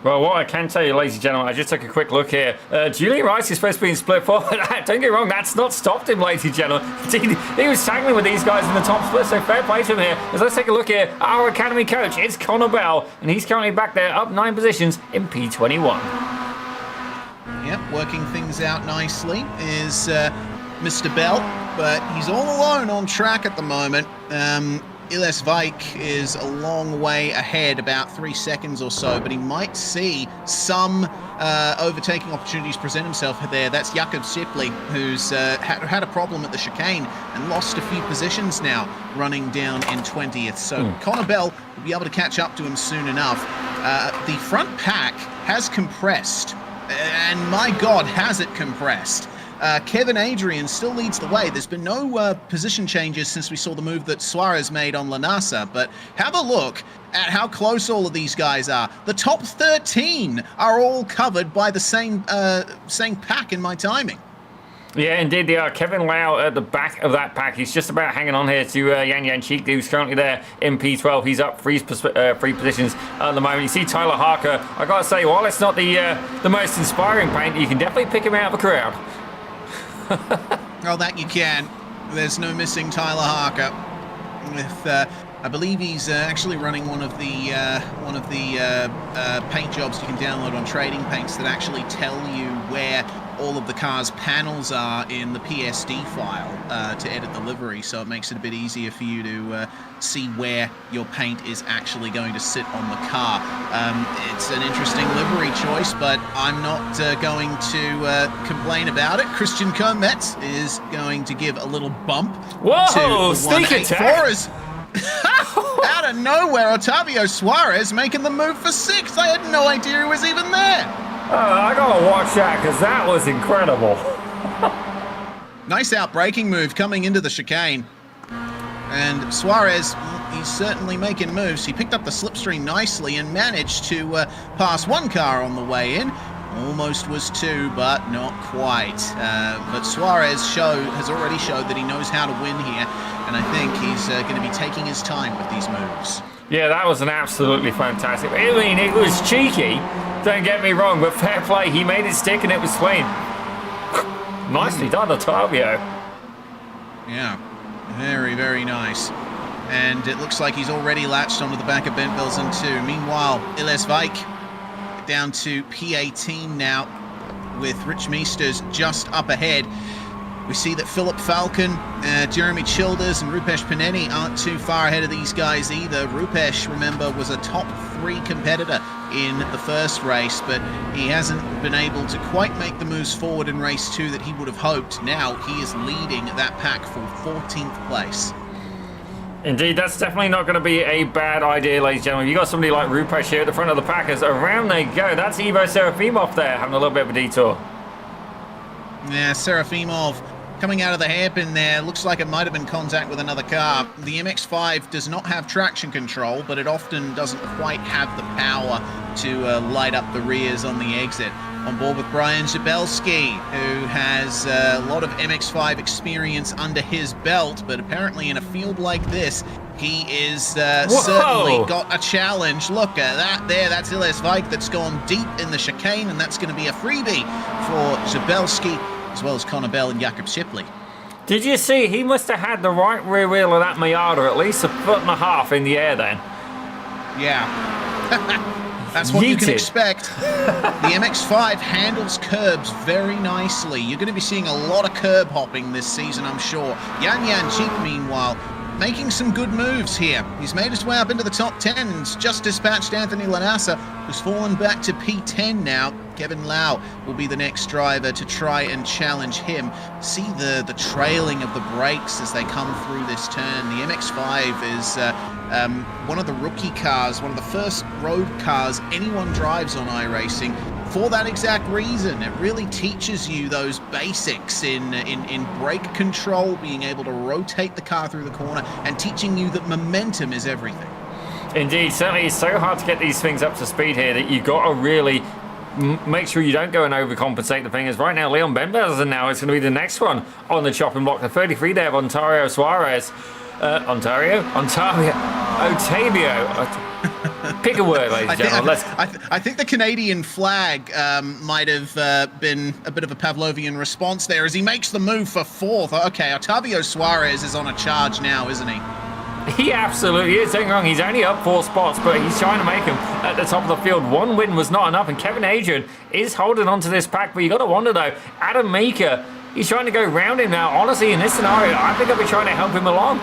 Well, what I can tell you, ladies and gentlemen, I just took a quick look here. Julian Rice is supposed to be in split 4. Don't get me wrong, that's not stopped him, ladies and gentlemen. He was tangling with these guys in the top split, so fair play to him here. As let's take a look here, our academy coach is Connor Bell, and he's currently back there, up 9 positions in P21. Yep, working things out nicely is Mr. Bell, but he's all alone on track at the moment. Iles Vike is a long way ahead, about 3 seconds or so, but he might see some overtaking opportunities present himself there. That's Jakob Shipley, who's had a problem at the chicane and lost a few positions now, running down in 20th. So Connor Bell will be able to catch up to him soon enough. The front pack has compressed, and my God, has it compressed. Kevin Adrian still leads the way. There's been no position changes since we saw the move that Suarez made on Lanasa, but have a look at how close all of these guys are. The top 13 are all covered by the same pack in my timing. Yeah, indeed they are. Kevin Lau at the back of that pack. He's just about hanging on here to Yan Yanchik, who's currently there in P12. He's up three positions at the moment. You see Tyler Harker. I got to say, while it's not the most inspiring paint, you can definitely pick him out of the crowd. Oh, that you can. There's no missing Tyler Harker. With I believe he's actually running one of the paint jobs you can download on Trading Paints that actually tell you where all of the car's panels are in the PSD file to edit the livery, so it makes it a bit easier for you to see where your paint is actually going to sit on the car. It's an interesting livery choice, but I'm not going to complain about it. Christian Cometz is going to give a little bump Whoa, to sneak attack! Out of nowhere, Otavio Suarez making the move for 6th. I had no idea he was even there. I gotta watch that because that was incredible. Nice outbraking move coming into the chicane. And Suarez, he's certainly making moves. He picked up the slipstream nicely and managed to pass one car on the way in. Almost was 2, but not quite. But Suarez has already showed that he knows how to win here, and I think he's going to be taking his time with these moves. Yeah, that was an absolutely fantastic. I mean, it was cheeky, don't get me wrong, but fair play. He made it stick and it was clean. Nicely done, Otavio. Yeah, very, very nice. And it looks like he's already latched onto the back of Bent Belsen too. Meanwhile, Iles Vike down to P18 now, with Rich Meesters just up ahead. We see that Philip Falcon, Jeremy Childers and Rupesh Paneni aren't too far ahead of these guys either. Rupesh, remember, was a top 3 competitor in the first race, but he hasn't been able to quite make the moves forward in race 2 that he would have hoped. Now he is leading that pack for 14th place. Indeed, that's definitely not going to be a bad idea, ladies and gentlemen. You've got somebody like Rupesh here at the front of the packers. Around they go. That's Ivo Serafimov there, having a little bit of a detour. Yeah, Serafimov coming out of the hairpin there. Looks like it might have been contact with another car. The MX-5 does not have traction control, but it often doesn't quite have the power to light up the rears on the exit. On board with Brian Zabelski, who has a lot of MX-5 experience under his belt, but apparently in a field like this, he is certainly got a challenge. Look at that there. That's Iles Vike that's gone deep in the chicane, and that's going to be a freebie for Zabelski, as well as Connor Bell and Jakob Shipley. Did you see? He must have had the right rear wheel of that Miata at least a foot and a half in the air then. Yeah. That's what you can expect. The MX-5 handles curbs very nicely. You're going to be seeing a lot of curb hopping this season, I'm sure. Yan Yanchik, meanwhile, making some good moves here. He's made his way up into the top 10 and just dispatched Anthony Lanasa, who's fallen back to P10 now. Kevin Lau will be the next driver to try and challenge him. See the trailing of the brakes as they come through this turn. The MX-5 is one of the rookie cars, one of the first road cars anyone drives on iRacing. For that exact reason, it really teaches you those basics in brake control, being able to rotate the car through the corner, and teaching you that momentum is everything. Indeed, certainly it's so hard to get these things up to speed here that you've got to really make sure you don't go and overcompensate the things. Right now, Leon Benbelsen now is going to be the next one on the chopping block. The 33 there of Ontario Suarez. Otavio. Pick a word, ladies and gentlemen. I think the Canadian flag might have been a bit of a Pavlovian response there as he makes the move for 4th. Okay, Otavio Suarez is on a charge now, isn't he? He absolutely is. Don't get me wrong, he's only up 4 spots, but he's trying to make him at the top of the field. One win was not enough, and Kevin Adrian is holding on to this pack. But you got to wonder, though, Adam Meeker, he's trying to go round him now. Honestly, in this scenario, I think I'll be trying to help him along.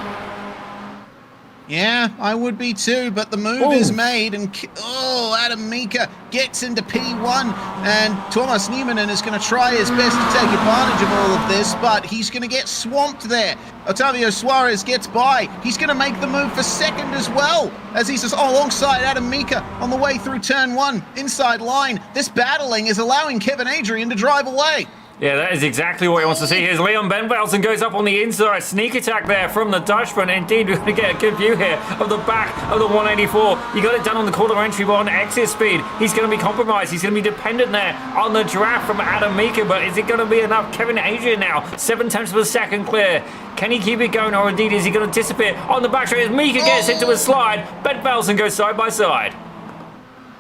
Yeah, I would be too, but the move is made, and Adam Mika gets into P1, and Thomas Niemanen is going to try his best to take advantage of all of this, but he's going to get swamped there. Otavio Suarez gets by. He's going to make the move for second as well, as he's alongside Adam Mika on the way through turn 1, inside line. This battling is allowing Kevin Adrian to drive away. Yeah, that is exactly what he wants to see. Here's Leon Benvelsen goes up on the inside. Sneak attack there from the Dutchman. Indeed, we're going to get a good view here of the back of the 184. You got it done on the quarter entry, but on exit speed, he's going to be compromised. He's going to be dependent there on the draft from Adam Mika, but is it going to be enough? Kevin Adrian now, 7 tenths per second clear. Can he keep it going, or indeed is he going to disappear on the back straight as Mika gets into a slide? Benvelsen goes side by side.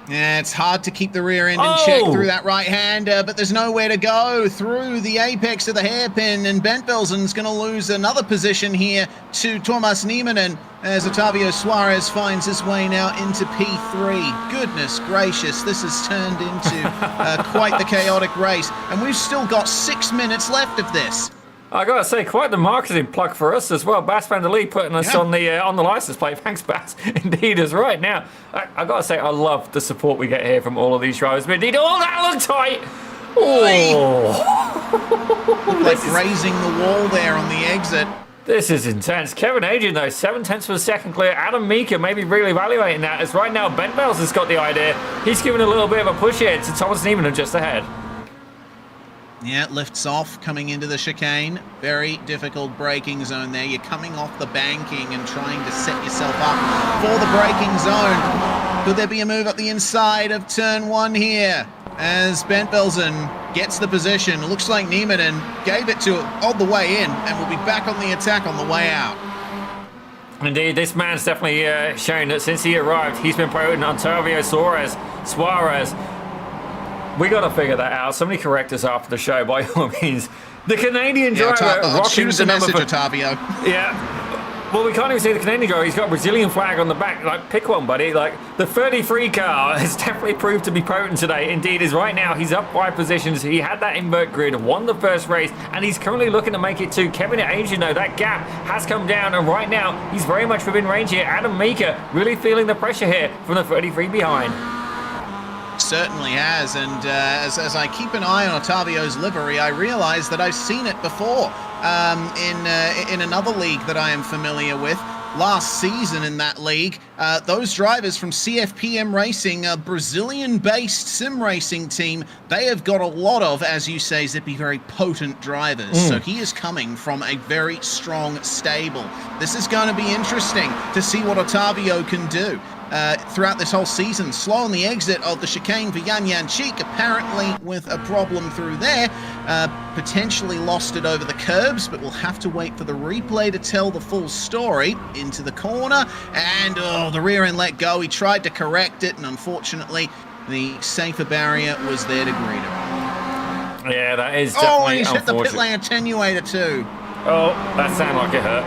Yeah, it's hard to keep the rear end in check through that right-hander, but there's nowhere to go through the apex of the hairpin, and Bentvelsen's going to lose another position here to Thomas Niemanen as Otavio Suarez finds his way now into P3. Goodness gracious, this has turned into quite the chaotic race, and we've still got 6 minutes left of this. I gotta say, quite the marketing plug for us as well. Bas van der Lee putting us on the license plate. Thanks, Bas. Indeed, is right now. I gotta say, I love the support we get here from all of these drivers. But indeed, that looked tight. Like raising the wall there on the exit. This is intense. Kevin Adrian, though, 7 tenths per second clear. Adam Mika maybe really evaluating that, as right now Ben Bells has got the idea. He's giving a little bit of a push here to Thomas Niemanen just ahead. Yeah, it lifts off coming into the chicane. Very difficult braking zone there. You're coming off the banking and trying to set yourself up for the braking zone. Could there be a move up the inside of turn 1 here? As Bentvelsen gets the position. It looks like Niemanen gave it to on the way in and will be back on the attack on the way out. Indeed, this man's definitely shown that since he arrived, he's been promoting Otavio Suarez. We got to figure that out. Somebody correct us after the show, by all means. The Canadian driver shoot us a message, Otavio. Yeah. Well, we can't even see the Canadian driver. He's got a Brazilian flag on the back. Like, pick one, buddy. Like, the 33 car has definitely proved to be potent today. Indeed, is right now. He's up 5 positions. He had that invert grid, won the first race, and he's currently looking to make it too. Kevin Adrian, though, that gap has come down, and right now, he's very much within range here. Adam Mika really feeling the pressure here from the 33 behind. Certainly has, and as I keep an eye on Otavio's livery, I realize that I've seen it before in another league that I am familiar with. Last season in that league, those drivers from CFPM Racing, a Brazilian-based sim racing team, they have got a lot of, as you say, Zippy, very potent drivers. So he is coming from a very strong stable. This is going to be interesting to see what Otavio can do. Throughout this whole season. Slow on the exit of the chicane for Yan Cheek, apparently with a problem through there. Potentially lost it over the curbs, but we'll have to wait for the replay to tell the full story. Into the corner, and the rear end let go. He tried to correct it, and unfortunately, the safer barrier was there to greet him. Yeah, that is definitely and he's hit the unfortunate. pit lane attenuator too. Oh, that sounded like it hurt.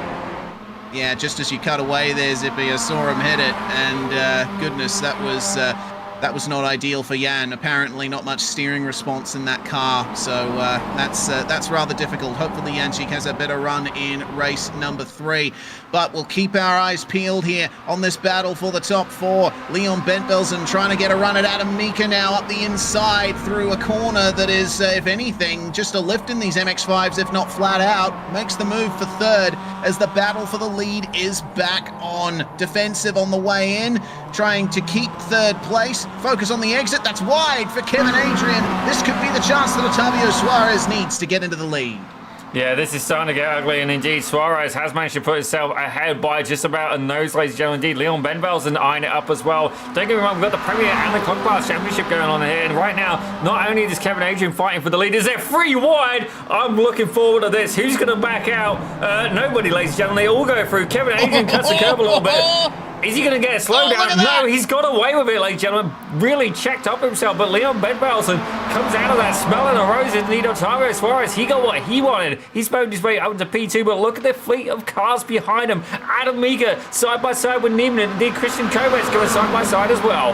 Yeah, just as you cut away there, Zippy, I saw him hit it, and goodness, that was not ideal for Jan. Apparently not much steering response in that car, so that's rather difficult. Hopefully Jančík has a better run in race number 3, but we'll keep our eyes peeled here on this battle for the top 4. Leon Bentvelsen trying to get a run at Adam Mika now up the inside through a corner that is, if anything, just a lift in these MX-5s, if not flat out. Makes the move for 3rd as the battle for the lead is back on. Defensive on the way in, trying to keep 3rd place. Focus on the exit. That's wide for Kevin Adrian. This could be the chance that Otavio Suarez needs to get into the lead. Yeah, this is starting to get ugly, and indeed Suarez has managed to put himself ahead by just about a nose, ladies and gentlemen. Indeed, Leon Benvelsen eyeing it up as well. Don't get me wrong, we've got the Premier and the Club Class Championship going on here, and right now, not only is Kevin Adrian fighting for the lead, is there 3 wide? I'm looking forward to this. Who's going to back out? Nobody, ladies and gentlemen. They all go through. Kevin Adrian cuts the curb a little bit. Is he going to get a slowdown? No, he's got away with it, ladies and gentlemen. Really checked up himself, but Leon Benvelsen comes out of that smelling the roses. And Otavio Suarez, he got what he wanted. He spoke his way up into P2, but look at the fleet of cars behind him. Adam Mika side by side with Niemanen. Indeed, Christian Kovacs going side by side as well.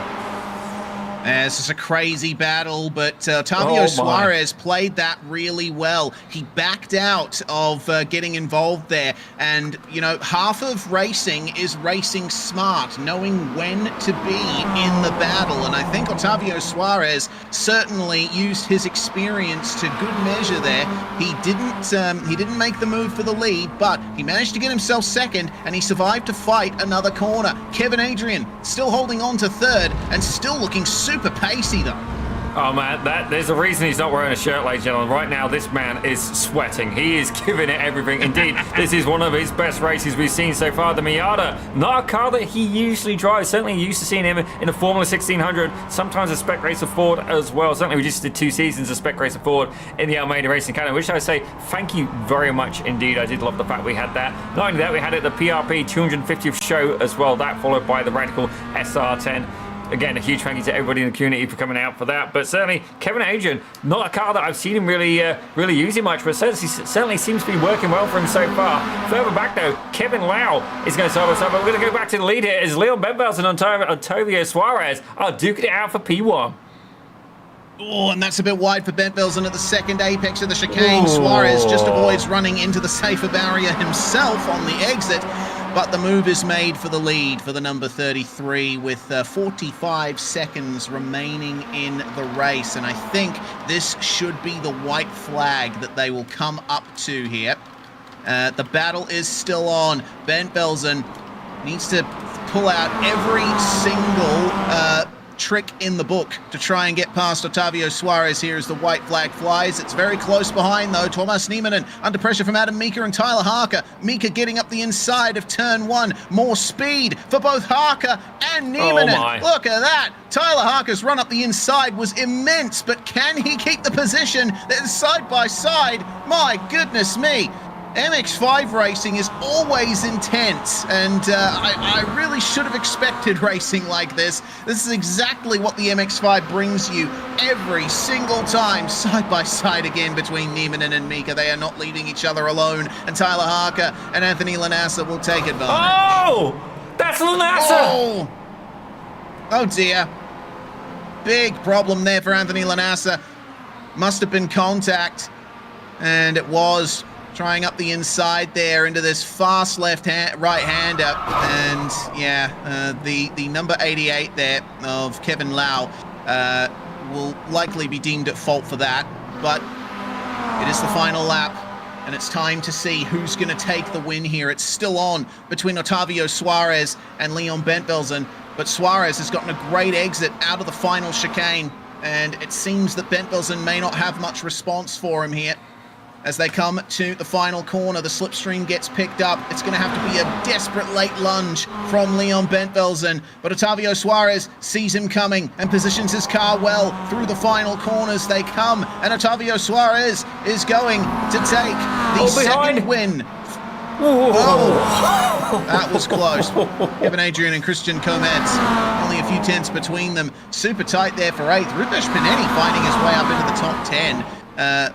This is a crazy battle, but Otavio Suarez played that really well. He backed out of getting involved there. And, you know, half of racing is racing smart, knowing when to be in the battle. And I think Otavio Suarez certainly used his experience to good measure there. He didn't make the move for the lead, but he managed to get himself second, and he survived to fight another corner. Kevin Adrian still holding on to third and still looking super pacey though. Oh man, there's a reason he's not wearing a shirt, ladies and gentlemen. Right now, this man is sweating. He is giving it everything. Indeed, this is one of his best races we've seen so far. The Miata, not a car that he usually drives. Certainly used to seeing him in a Formula 1600, sometimes a Spec Racer Ford as well. Certainly we just did 2 seasons of Spec Racer Ford in the Almeida Racing Academy, which I say thank you very much indeed. I did love the fact we had that. Not only that, we had it at the PRP 250th show as well. That followed by the Radical SR10. Again, a huge thank you to everybody in the community for coming out for that. But certainly, Kevin Adrian, not a car that I've seen him really using much, but certainly seems to be working well for him so far. Further back, though, Kevin Lau is going to start us up. But we're going to go back to the lead here as Leon Benbels and Otavio Suarez are duking it out for P1. Oh, and that's a bit wide for Bentvelsen at the second apex of the chicane. Suarez just avoids running into the safer barrier himself on the exit, but the move is made for the lead for the number 33 with 45 seconds remaining in the race. And I think this should be the white flag that they will come up to here. The battle is still on. Bentvelsen needs to pull out every single trick in the book to try and get past Otavio Suarez here as the white flag flies. It's very close behind though. Thomas Nieminen under pressure from Adam Mika and Tyler Harker. Mika getting up the inside of turn 1. More speed for both Harker and Nieminen. Oh, look at that. Tyler Harker's run up the inside was immense, but can he keep the position? They're side by side. My goodness me. MX-5 racing is always intense, and I really should have expected racing like this. This is exactly what the MX-5 brings you every single time, side by side again between Nieminen and Mika. They are not leaving each other alone, and Tyler Harker and Anthony Lanassa will take advantage. Oh! That's Lanassa! Oh dear. Big problem there for Anthony Lanassa. Must have been contact, and it was. Trying up the inside there into this fast right-hander, and yeah, the number 88 there of Kevin Lau will likely be deemed at fault for that, but it is the final lap, and it's time to see who's going to take the win here. It's still on between Otavio Suarez and Leon Bentvelsen, but Suarez has gotten a great exit out of the final chicane, and it seems that Bentvelsen may not have much response for him here. As they come to the final corner, the slipstream gets picked up. It's going to have to be a desperate late lunge from Leon Bentvelsen. But Otavio Suarez sees him coming and positions his car well through the final corners. They come, and Otavio Suarez is going to take the second win. Oh, that was close. Kevin Adrian and Christian Comets, only a few tenths between them. Super tight there for 8th. Rupesh Pineni finding his way up into the top 10.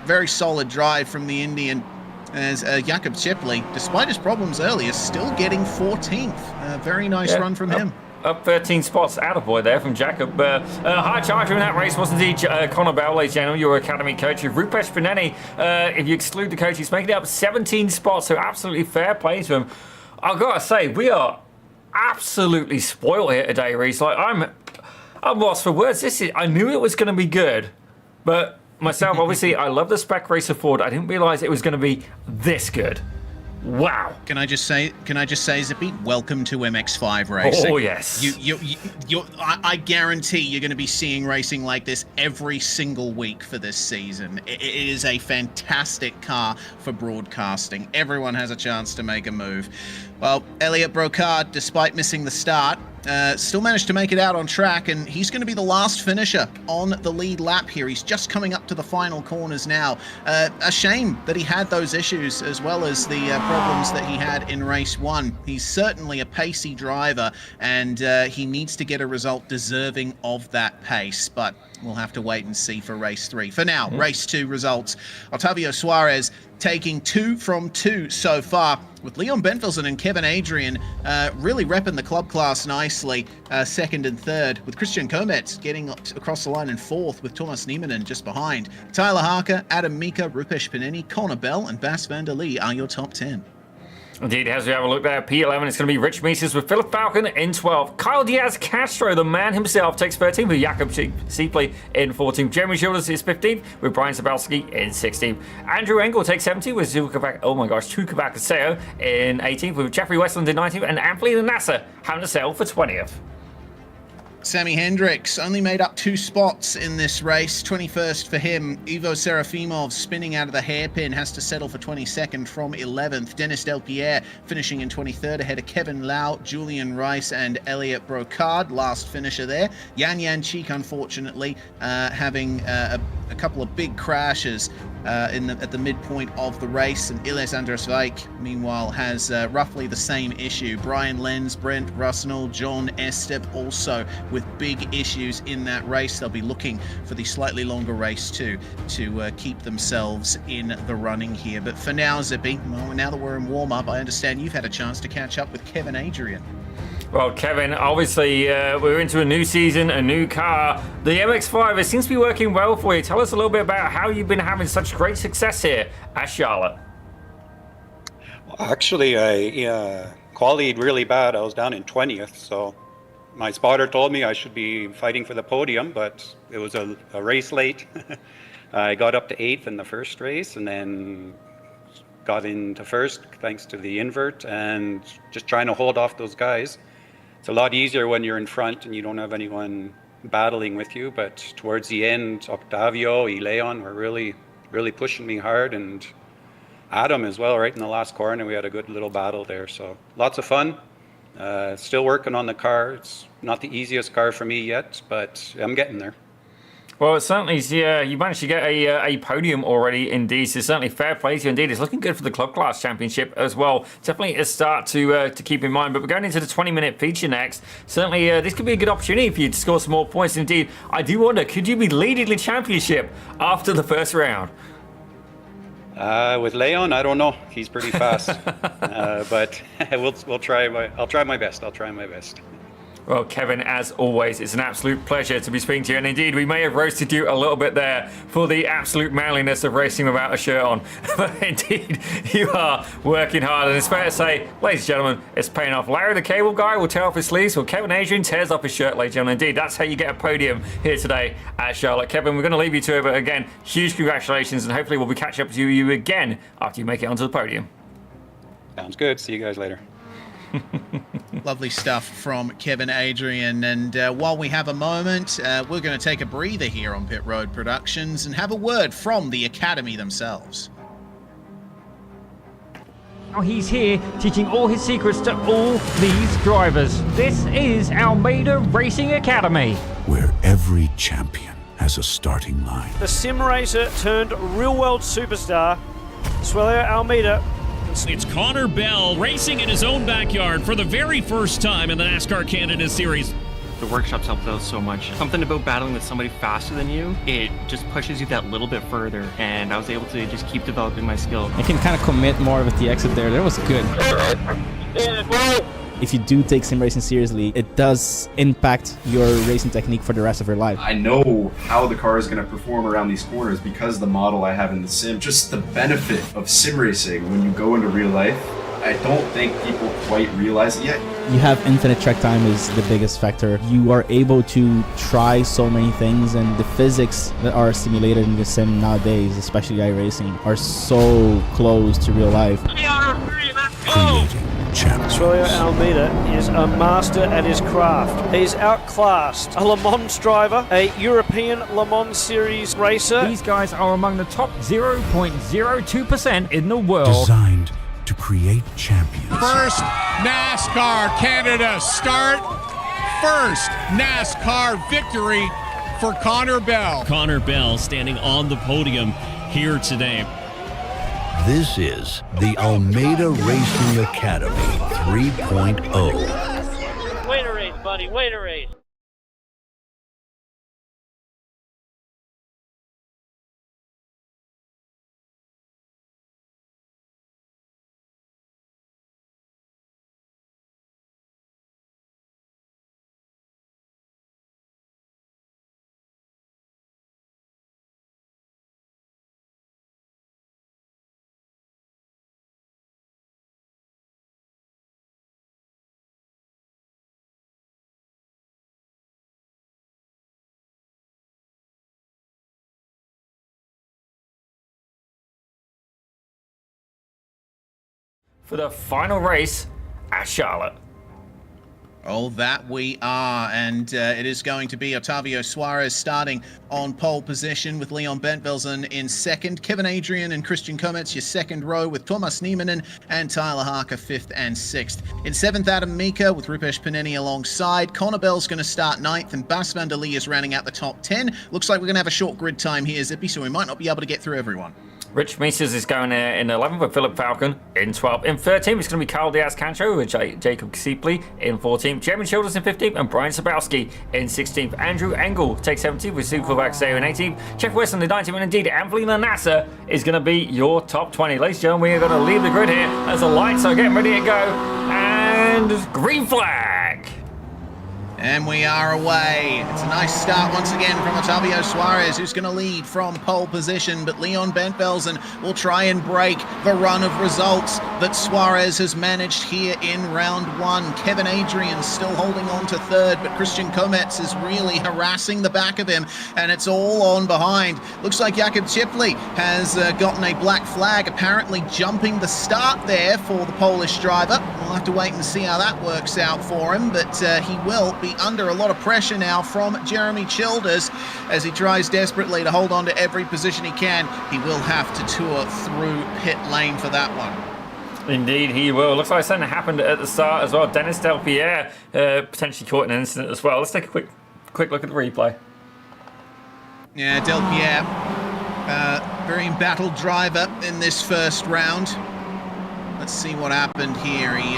Very solid drive from the Indian as Jakob Chepley, despite his problems earlier, still getting 14th. Very nice run from him. Up 13 spots, attaboy there from Jakob. High charger in that race was indeed Connor Bell, ladies and gentlemen, your academy coach. Rupesh Pineni, if you exclude the coach, he's making it up 17 spots, so absolutely fair play to him. I've got to say, we are absolutely spoiled here today, Reese. Like, I'm lost for words. I knew it was going to be good, but myself, obviously, I love the Spec Racer Ford. I didn't realize it was going to be this good. Wow. Can I just say, Zippy, welcome to MX-5 racing. Oh, yes. I guarantee you're going to be seeing racing like this every single week for this season. It is a fantastic car for broadcasting. Everyone has a chance to make a move. Well, Elliot Brocard, despite missing the start, still managed to make it out on track, and he's going to be the last finisher on the lead lap here. He's just coming up to the final corners now. A shame that he had those issues as well as the problems that he had in race 1. He's certainly a pacey driver, and he needs to get a result deserving of that pace. But we'll have to wait and see for race 3. For now, race 2 results. Octavio Suarez taking 2 from 2 so far, with Leon Benfelsen and Kevin Adrian really repping the club class nicely, 2nd and 3rd, with Christian Komet getting across the line in 4th, with Thomas Niemanen just behind. Tyler Harker, Adam Mika, Rupesh Panini, Connor Bell, and Bas van der Lee are your top 10. Indeed, as we have a look there, P11, it's going to be Rich Meters with Philip Falcon in 12th. Kyle Diaz Castro, the man himself, takes 13th with Jakob Seepley in 14th. Jeremy Shoulders is 15th with Brian Sabalski in 16th. Andrew Engel takes 17th with Tuka Bakaseo in 18th, with Jeffrey Westland in 19th, and Anthony Nasser having to settle for 20th. Sammy Hendricks only made up 2 spots in this race. 21st for him. Ivo Serafimov spinning out of the hairpin has to settle for 22nd from 11th. Dennis Delpierre finishing in 23rd ahead of Kevin Lau, Julian Rice, and Elliot Brocard. Last finisher there. Yan Cheek, unfortunately, having a couple of big crashes at the midpoint of the race, and Iles Andres Veik, meanwhile, has roughly the same issue. Brian Lenz, Brent Rusnell, John Estep also with big issues in that race. They'll be looking for the slightly longer race too to keep themselves in the running here. But for now, Zippy, well, now that we're in warm-up, I understand you've had a chance to catch up with Kevin Adrian. Well, Kevin, obviously we're into a new season, a new car. The MX-5, it seems to be working well for you. Tell us a little bit about how you've been having such great success here at Charlotte. Well, actually, I qualified really bad. I was down in 20th, so my spotter told me I should be fighting for the podium, but it was a race late. I got up to 8th in the first race, and then got into first thanks to the invert, and just trying to hold off those guys. It's a lot easier when you're in front and you don't have anyone battling with you, but towards the end, Octavio, Leon were really pushing me hard, and Adam as well, right in the last corner. We had a good little battle there, so lots of fun. Still working on the car. It's not the easiest car for me yet, but I'm getting there. Well, it certainly is, you managed to get a podium already, indeed. So certainly fair play to you, indeed. It's looking good for the Club Class Championship as well. Definitely a start to keep in mind. But we're going into the 20-minute feature next. Certainly, this could be a good opportunity for you to score some more points. Indeed, I do wonder, could you be leading the championship after the first round? With Leon, I don't know. He's pretty fast, but we'll try. I'll try my best. Well, Kevin, as always, it's an absolute pleasure to be speaking to you. And indeed, we may have roasted you a little bit there for the absolute manliness of racing without a shirt on. But indeed, you are working hard. And it's fair to say, ladies and gentlemen, it's paying off. Larry the Cable Guy will tear off his sleeves, while Kevin Adrian tears off his shirt, ladies and gentlemen. Indeed, that's how you get a podium here today at Charlotte. Kevin, we're going to leave you to it. But again, huge congratulations. And hopefully we'll be catching up with you again after you make it onto the podium. Sounds good. See you guys later. Lovely stuff from Kevin Adrian. And while we have a moment, we're going to take a breather here on Pit Road Productions and have a word from the Academy themselves. Now he's here teaching all his secrets to all these drivers. This is Almeida Racing Academy, where every champion has a starting line. The sim racer turned real world superstar, Suelio Almeida. It's Connor Bell racing in his own backyard for the very first time in the NASCAR Canada Series. The workshops helped out so much. Something about battling with somebody faster than you, it just pushes you that little bit further, and I was able to just keep developing my skill. I can kind of commit more with the exit there. That was good. If you do take sim racing seriously, it does impact your racing technique for the rest of your life. I know how the car is going to perform around these corners because of the model I have in the sim. Just the benefit of sim racing when you go into real life, I don't think people quite realize it yet. You have infinite track time is the biggest factor. You are able to try so many things, and the physics that are simulated in the sim nowadays, especially iRacing, are so close to real life. Creating champions. Suelio Almeida is a master at his craft. He's outclassed a Le Mans driver, a European Le Mans Series racer. These guys are among the top 0.02% in the world. Designed to create champions. First NASCAR Canada start. First NASCAR victory for Connor Bell. Connor Bell standing on the podium here today. This is the Almeida Racing Academy 3.0. Wait a race, buddy, wait a race. for the final race at Charlotte. Oh, that we are, and it is going to be Otavio Suarez starting on pole position with Leon Bentvelsen in second. Kevin Adrian and Christian Kometz, your second row, with Thomas Niemanen and Tyler Harker fifth and sixth. In seventh, Adam Mika with Rupesh Paneni alongside. Connor Bell's going to start ninth, and Bas van der Lee is rounding out the top 10. Looks like we're going to have a short grid time here, Zippy, so we might not be able to get through everyone. Rich Mises is going in 11th with Philip Falcon in 12th. In 13th, it's going to be Carl Diaz-Cancho with Jacob Siepley in 14th. Jeremy Childers in 15th and Brian Sabowski in 16th. Andrew Engel takes 17th with Sue Kovacs in 18th. Jeff Weston in 19th, and indeed Anthony Lanassa is going to be your top 20. Ladies and gentlemen, we are going to leave the grid here as the lights are getting ready to go. And green flag! And we are away. It's a nice start once again from Otavio Suarez, who's going to lead from pole position, but Leon Bentvelsen will try and break the run of results that Suarez has managed here in round one. Kevin Adrian still holding on to third, but Christian Kometz is really harassing the back of him, and it's all on behind. Looks like Jakob Chipley has gotten a black flag, apparently jumping the start there for the Polish driver. We'll have to wait and see how that works out for him, but he will be under a lot of pressure now from Jeremy Childers as he tries desperately to hold on to every position he can. He will have to tour through pit lane for that one. Indeed, he will. Looks like something happened at the start as well. Dennis Delpierre potentially caught in an incident as well. Let's take a quick look at the replay. Yeah, Delpierre, very embattled driver in this first round. Let's see what happened here. He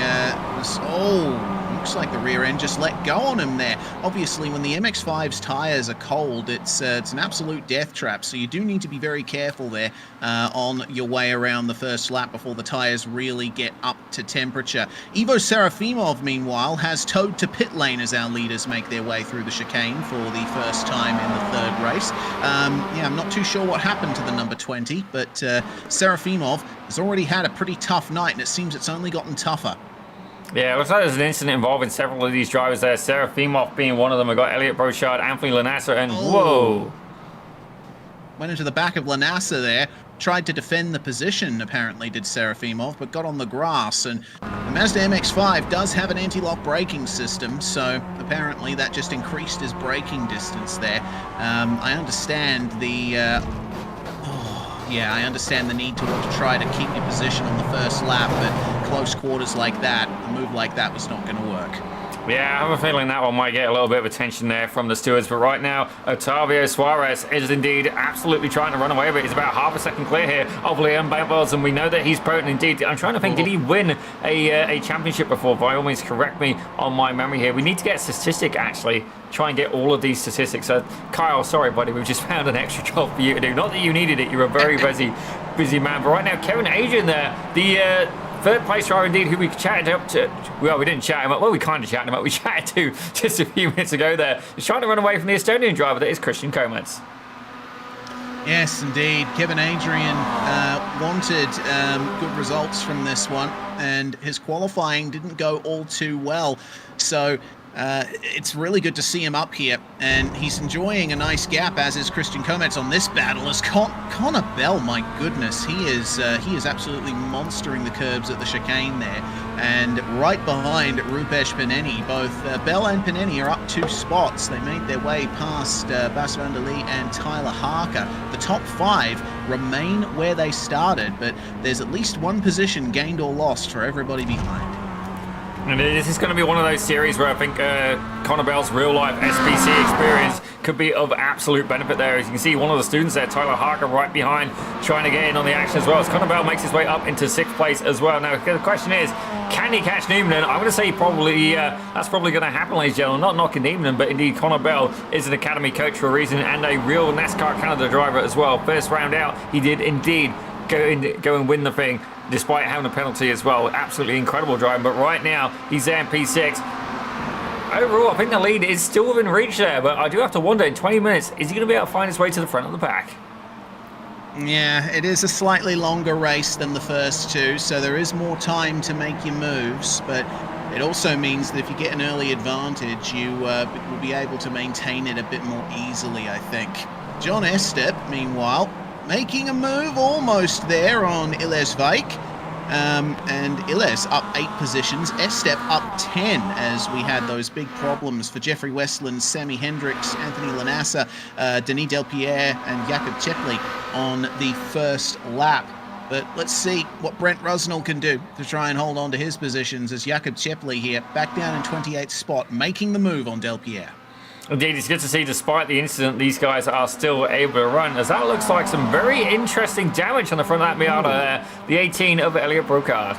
looks like the rear end just let go on him there. Obviously, when the MX-5's tyres are cold, it's an absolute death trap, so you do need to be very careful there on your way around the first lap before the tyres really get up to temperature. Ivo Serafimov, meanwhile, has towed to pit lane as our leaders make their way through the chicane for the first time in the third race. I'm not too sure what happened to the number 20, but Serafimov has already had a pretty tough night, and it seems it's only gotten tougher. Yeah, it looks like there's an incident involving several of these drivers there. Serafimov being one of them. We've got Elliot Brochard, Anthony Lanassa, and whoa! Went into the back of Lanassa there. Tried to defend the position, apparently, did Serafimov, but got on the grass. And the Mazda MX-5 does have an anti-lock braking system, so apparently that just increased his braking distance there. I understand I understand the need to want to try to keep your position on the first lap, but close quarters like that, a move like that was not going to work. Yeah, I have a feeling that one might get a little bit of attention there from the stewards, but right now, Otavio Suarez is indeed absolutely trying to run away with it. He's about half a second clear here of Leon Bentvelsen, and we know that he's potent indeed. I'm trying to think, did he win a championship before? By all means, correct me on my memory here. We need to get a statistic, actually, try and get all of these statistics. So, Kyle, sorry, buddy, we've just found an extra job for you to do. Not that you needed it, you're a very busy man, but right now, Kevin Adrian there, the third place driver indeed, who we chatted up to. Well, we didn't chat him up. Well, we kind of chatted him up. We chatted to just a few minutes ago there. He's trying to run away from the Estonian driver that is Christian Kometz. Yes, indeed. Kevin Adrian wanted good results from this one, and his qualifying didn't go all too well. So it's really good to see him up here, and he's enjoying a nice gap, as is Christian Kometz on this battle. As Connor Bell, my goodness, he is absolutely monstering the curbs at the chicane there. And right behind Rupesh Paneni, both Bell and Paneni are up 2 spots. They made their way past Bas van der Lee and Tyler Harker. The top 5 remain where they started, but there's at least one position gained or lost for everybody behind. And this is going to be one of those series where I think Connor Bell's real-life SPC experience could be of absolute benefit there. As you can see, one of the students there, Tyler Harker, right behind, trying to get in on the action as well. As Connor Bell makes his way up into 6th place as well. Now, the question is, can he catch Niemanen? I'm going to say that's probably going to happen, ladies and gentlemen. Not knocking Niemanen, but indeed Connor Bell is an academy coach for a reason and a real NASCAR Canada driver as well. First round out, he did indeed go and win the thing, despite having a penalty as well. Absolutely incredible driving, but right now he's there in P6. Overall, I think the lead is still within reach there, but I do have to wonder, in 20 minutes, is he going to be able to find his way to the front of the pack? Yeah, it is a slightly longer race than the first 2, so there is more time to make your moves, but it also means that if you get an early advantage, you will be able to maintain it a bit more easily, I think. John Estep, meanwhile, making a move almost there on Ilesvike. and Illes up 8 positions. S-Step up 10 as we had those big problems for Jeffrey Westland, Sammy Hendricks, Anthony Lanassa, Denis Delpierre, and Jakob Chepley on the first lap. But let's see what Brent Rusnell can do to try and hold on to his positions as Jakob Chepley here back down in 28th spot, making the move on Delpierre. Indeed, it's good to see, despite the incident, these guys are still able to run, as that looks like some very interesting damage on the front of that Miata there. The 18 of Elliot Brocard.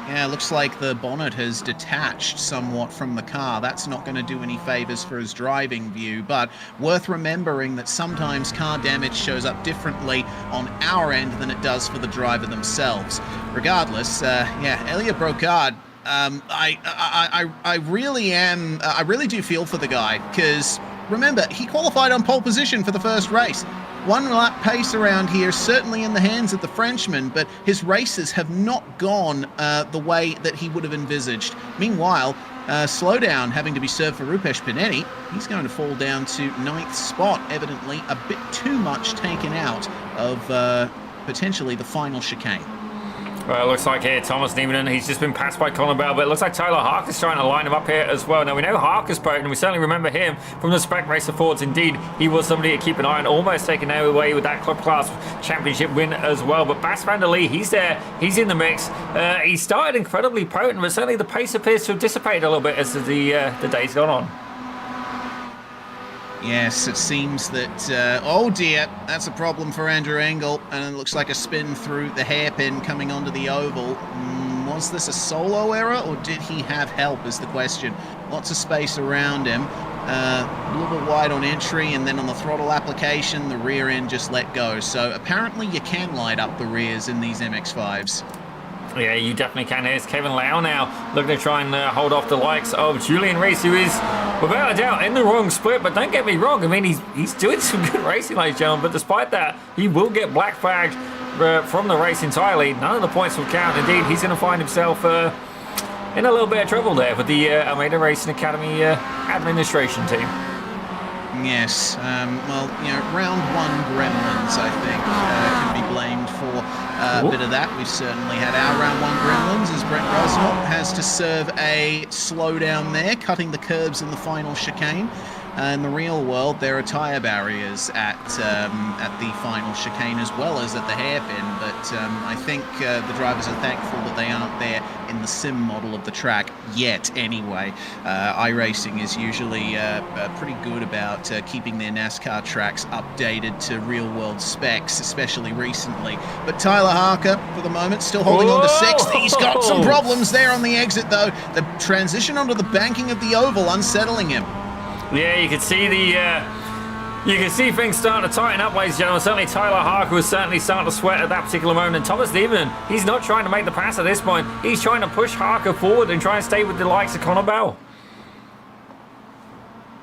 Yeah, looks like the bonnet has detached somewhat from the car. That's not going to do any favors for his driving view, but worth remembering that sometimes car damage shows up differently on our end than it does for the driver themselves. Regardless, yeah, Elliot Brocard, I really do feel for the guy, because remember, he qualified on pole position for the first race. 1 lap pace around here, certainly in the hands of the Frenchman, but his races have not gone the way that he would have envisaged. Meanwhile, slowdown having to be served for Rupesh Panetti. He's going to fall down to 9th spot, evidently a bit too much taken out of potentially the final chicane. Well, it looks like here Thomas Niemanen, he's just been passed by Conor Bell, but it looks like Tyler Harker's trying to line him up here as well. Now, we know Harker's potent, and we certainly remember him from the Spec Racer Fords. Indeed, he was somebody to keep an eye on, almost taken away with that Club Class Championship win as well. But Bas van der Lee, he's there, he's in the mix. He started incredibly potent, but certainly the pace appears to have dissipated a little bit as the day's gone on. Yes, it seems that, oh dear, that's a problem for Andrew Engel, and it looks like a spin through the hairpin coming onto the oval. Was this a solo error, or did he have help is the question. Lots of space around him, a little bit wide on entry, and then on the throttle application, the rear end just let go. So apparently you can light up the rears in these MX-5s. Yeah, you definitely can. Here's Kevin Lau now, looking to try and hold off the likes of Julian Reese, who is, without a doubt, in the wrong split. But don't get me wrong, I mean, he's doing some good racing, ladies and gentlemen. But despite that, he will get black flagged from the race entirely. None of the points will count. Indeed, he's going to find himself in a little bit of trouble there with the Almeida Racing Academy administration team. Yes, well, you know, round 1 gremlins, I think, can be blamed for a bit of that. We've certainly had our round 1 gremlins as Brent Rusnell has to serve a slowdown there, cutting the curbs in the final chicane. In the real world, there are tyre barriers at the final chicane as well as at the hairpin, but I think the drivers are thankful that they aren't there in the sim model of the track yet anyway. iRacing is usually pretty good about keeping their NASCAR tracks updated to real-world specs, especially recently. But Tyler Harker, for the moment, still holding on to 6th. He's got some problems there on the exit, though. The transition onto the banking of the oval unsettling him. Yeah, you can see things starting to tighten up, ladies and gentlemen. Certainly Tyler Harker was certainly starting to sweat at that particular moment. And Thomas Niemanen, he's not trying to make the pass at this point. He's trying to push Harker forward and try and stay with the likes of Conor Bell.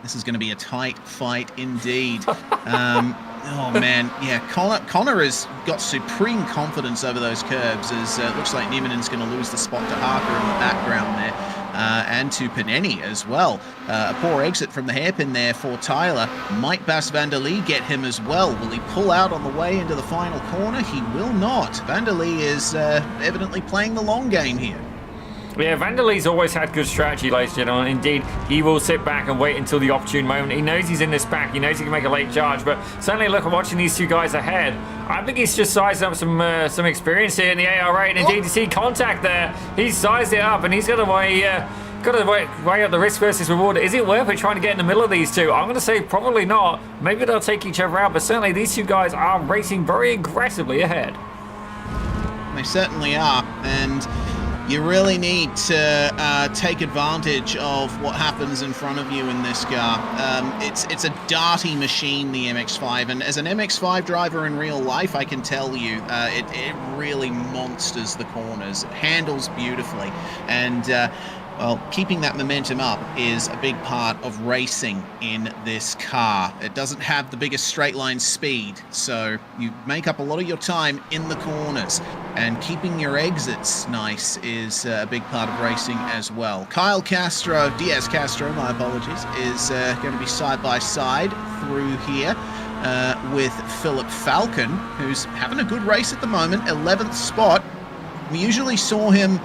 This is going to be a tight fight indeed. Oh man, yeah, Connor has got supreme confidence over those curbs as it looks like Niemanen's going to lose the spot to Harker in the background there. And to Paneni as well. A poor exit from the hairpin there for Tyler. Might Bas van der Lee get him as well? Will he pull out on the way into the final corner? He will not. Van der Lee is evidently playing the long game here. Yeah, Van der Lee's always had good strategy, ladies and gentlemen. Indeed, he will sit back and wait until the opportune moment. He knows he's in this pack. He knows he can make a late charge. But certainly, look, watching these two guys ahead, I think he's just sizing up some experience here in the ARA. And indeed, you see contact there. He's sized it up, and he's got to weigh up the risk versus reward. Is it worth it trying to get in the middle of these two? I'm going to say probably not. Maybe they'll take each other out. But certainly, these two guys are racing very aggressively ahead. They certainly are. And you really need to take advantage of what happens in front of you in this car. It's a darty machine, the MX-5, and as an MX-5 driver in real life, I can tell you, it really monsters the corners. It handles beautifully, and well, keeping that momentum up is a big part of racing in this car. It doesn't have the biggest straight line speed, so you make up a lot of your time in the corners. And keeping your exits nice is a big part of racing as well. Diaz Castro, my apologies, is going to be side by side through here with Philip Falcon, who's having a good race at the moment, 11th spot. We usually saw him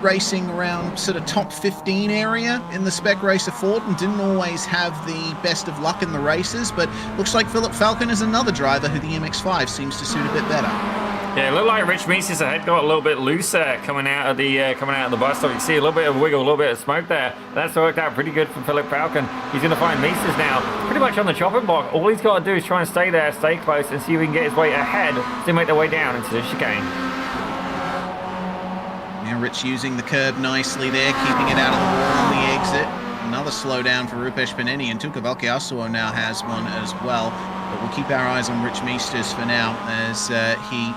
racing around sort of top 15 area in the Spec Racer Ford and didn't always have the best of luck in the races, but looks like Philip Falcon is another driver who the MX-5 seems to suit a bit better. Yeah, it looked like Rich Meester's head got a little bit loose there coming out of the bus stop. You can see a little bit of wiggle, a little bit of smoke there. That's worked out pretty good for Philip Falcon. He's going to find Meesters now pretty much on the chopping block. All he's got to do is try and stay there, stay close, and see if he can get his way ahead to make their way down into the chicane. Now Rich using the curb nicely there, keeping it out of the wall on the exit. Another slowdown for Rupesh Panini, and Tuukka Valkeasuo now has one as well. But we'll keep our eyes on Rich Meesters for now as he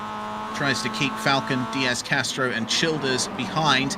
tries to keep Falcon, Diaz Castro, and Childers behind.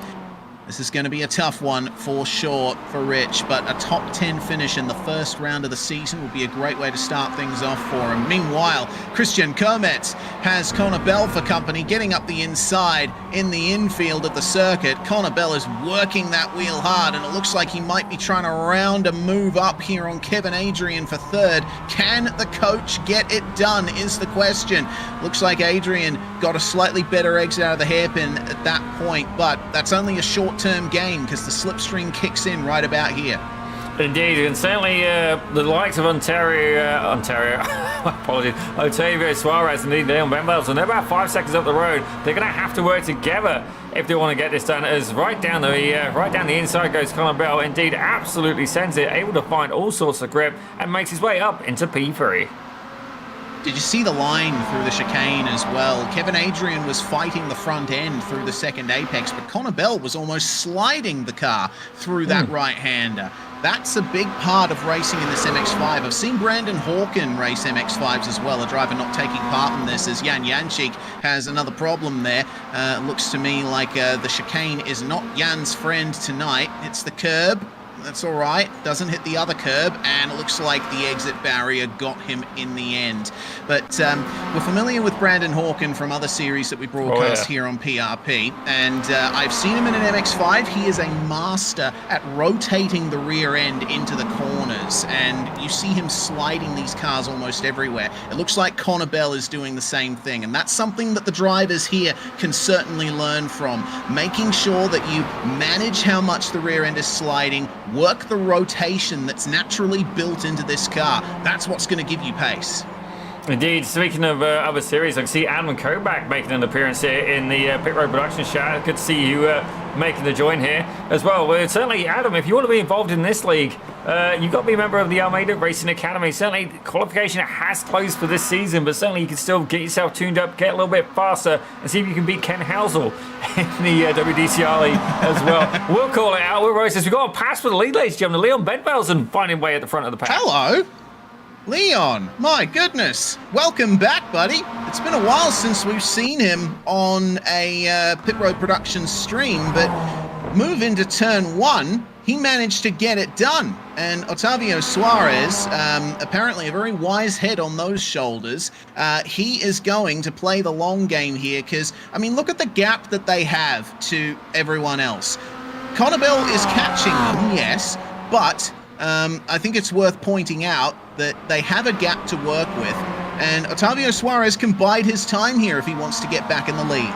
This is going to be a tough one for sure for Rich, but a top 10 finish in the first round of the season will be a great way to start things off for him. Meanwhile, Christian Kermetz has Connor Bell for company, getting up the inside in the infield of the circuit. Connor Bell is working that wheel hard, and it looks like he might be trying to round a move up here on Kevin Adrian for third. Can the coach get it done is the question. Looks like Adrian got a slightly better exit out of the hairpin at that point, but that's only a short-term gain because the slipstream kicks in right about here. Indeed, and certainly the likes of Octavio Suarez and Leon Benbels, and they're about 5 seconds up the road. They're going to have to work together if they want to get this done. As right down the inside goes Connor Bell. Indeed, absolutely sends it, able to find all sorts of grip and makes his way up into P3. Did you see the line through the chicane as well? Kevin Adrian was fighting the front end through the second apex, but Connor Bell was almost sliding the car through that right-hander. That's a big part of racing in this MX-5. I've seen Brandon Hawken race MX-5s as well, a driver not taking part in this, as Jan Jančík has another problem there. Looks to me like the chicane is not Jan's friend tonight. It's the curb. That's all right. Doesn't hit the other curb, and it looks like the exit barrier got him in the end. But we're familiar with Brandon Hawken from other series that we broadcast here on PRP, and I've seen him in an MX-5. He is a master at rotating the rear end into the corners, and you see him sliding these cars almost everywhere. It looks like Connor Bell is doing the same thing, and that's something that the drivers here can certainly learn from, making sure that you manage how much the rear end is sliding, work the rotation that's naturally built into this car. That's what's going to give you pace. Indeed, speaking of other series, I can see Adam Koback making an appearance here in the Pit Road Production chat. Good to see you making the join here as well. Well, certainly, Adam, if you want to be involved in this league, you've got to be a member of the Almeida Racing Academy. Certainly, qualification has closed for this season, but certainly you can still get yourself tuned up, get a little bit faster, and see if you can beat Ken Housel in the WDCR league as well. We'll call it out. We'll race this. We've got a pass for the lead, ladies and gentlemen. Leon Benbelsen finding way at the front of the pack. Hello. Leon, my goodness. Welcome back, buddy. It's been a while since we've seen him on a Pit Road Productions stream, but move into turn one, he managed to get it done. And Octavio Suarez, apparently a very wise head on those shoulders, he is going to play the long game here because, I mean, look at the gap that they have to everyone else. Connor Bell is catching them, yes, but I think it's worth pointing out that they have a gap to work with, and Octavio Suarez can bide his time here if he wants to get back in the lead.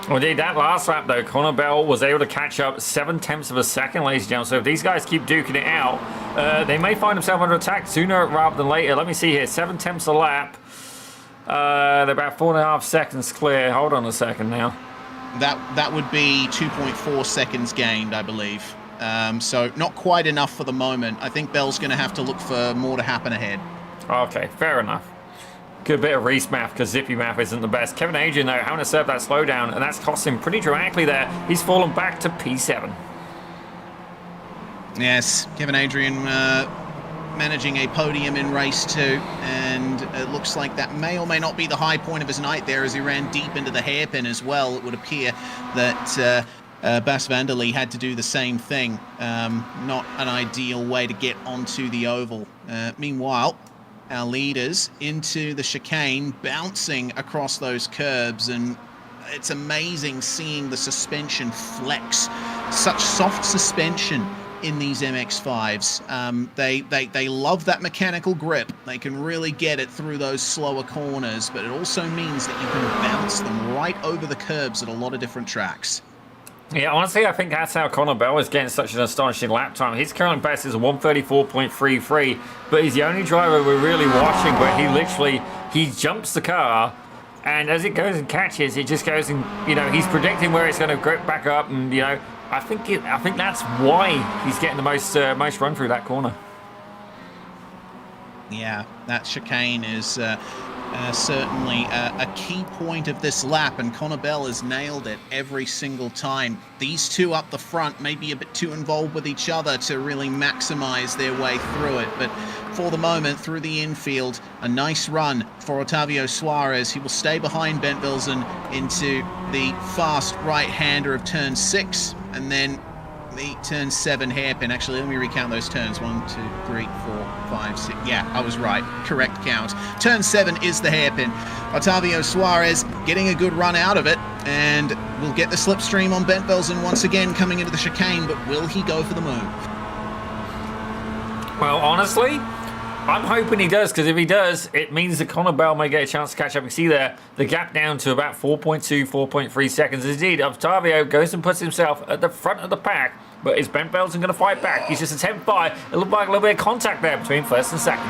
Well, indeed, that last lap, though, Connor Bell was able to catch up 7/10 of a second, ladies and gentlemen. So if these guys keep duking it out, they may find themselves under attack sooner rather than later. Let me see here, 7/10 a lap. They're about 4.5 seconds clear. Hold on a second now. That would be 2.4 seconds gained, I believe. So not quite enough for the moment. I think Bell's going to have to look for more to happen ahead. Okay, fair enough. Good bit of Reese math because Zippy math isn't the best. Kevin Adrian, though, having to serve that slowdown, and that's cost him pretty dramatically there. He's fallen back to P7. Yes, Kevin Adrian managing a podium in race 2, and it looks like that may or may not be the high point of his night there as he ran deep into the hairpin as well. It would appear that Bas van der Lee had to do the same thing. Not an ideal way to get onto the oval. Meanwhile, our leaders into the chicane, bouncing across those curbs, and it's amazing seeing the suspension flex. Such soft suspension in these MX-5s. They love that mechanical grip. They can really get it through those slower corners, but it also means that you can bounce them right over the curbs at a lot of different tracks. Yeah, honestly, I think that's how Connor Bell is getting such an astonishing lap time. His current best is 134.33, but he's the only driver we're really watching where he jumps the car, and as it goes and catches, it just goes and, you know, he's predicting where it's going to grip back up, and, you know, I think that's why he's getting the most run through that corner. Yeah, that chicane is certainly a key point of this lap, and Connor Bell has nailed it every single time. These two up the front may be a bit too involved with each other to really maximize their way through it, but for the moment, through the infield, a nice run for Otavio Suarez. He will stay behind Bent Wilson into the fast right-hander of turn 6, and then the turn 7 hairpin. Actually, let me recount those turns. 1, 2, 3, 4, 5, 6. Yeah, I was right. Correct count. Turn 7 is the hairpin. Otavio Suarez getting a good run out of it, and we'll get the slipstream on Bent Wilson once again coming into the chicane, but will he go for the move? Well, honestly, I'm hoping he does, because if he does, it means that Connor Bell may get a chance to catch up. You see there, the gap down to about 4.2, 4.3 seconds. Indeed, Octavio goes and puts himself at the front of the pack, but is Bent Wilson going to fight back? He's just a 10-5. It looked like a little bit of contact there between first and second.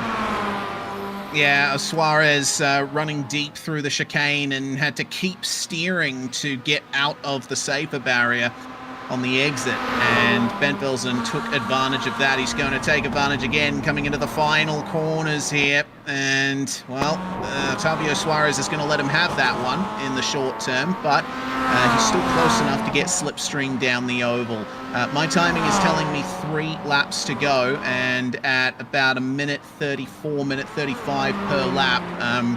Yeah, Suarez running deep through the chicane and had to keep steering to get out of the safer barrier on the exit, and Bent Wilson took advantage of that. He's going to take advantage again coming into the final corners here, and well, Otavio Suarez is going to let him have that one in the short term, but he's still close enough to get slipstream down the oval. My timing is telling me 3 laps to go, and at about a minute 34, minute 35 per lap,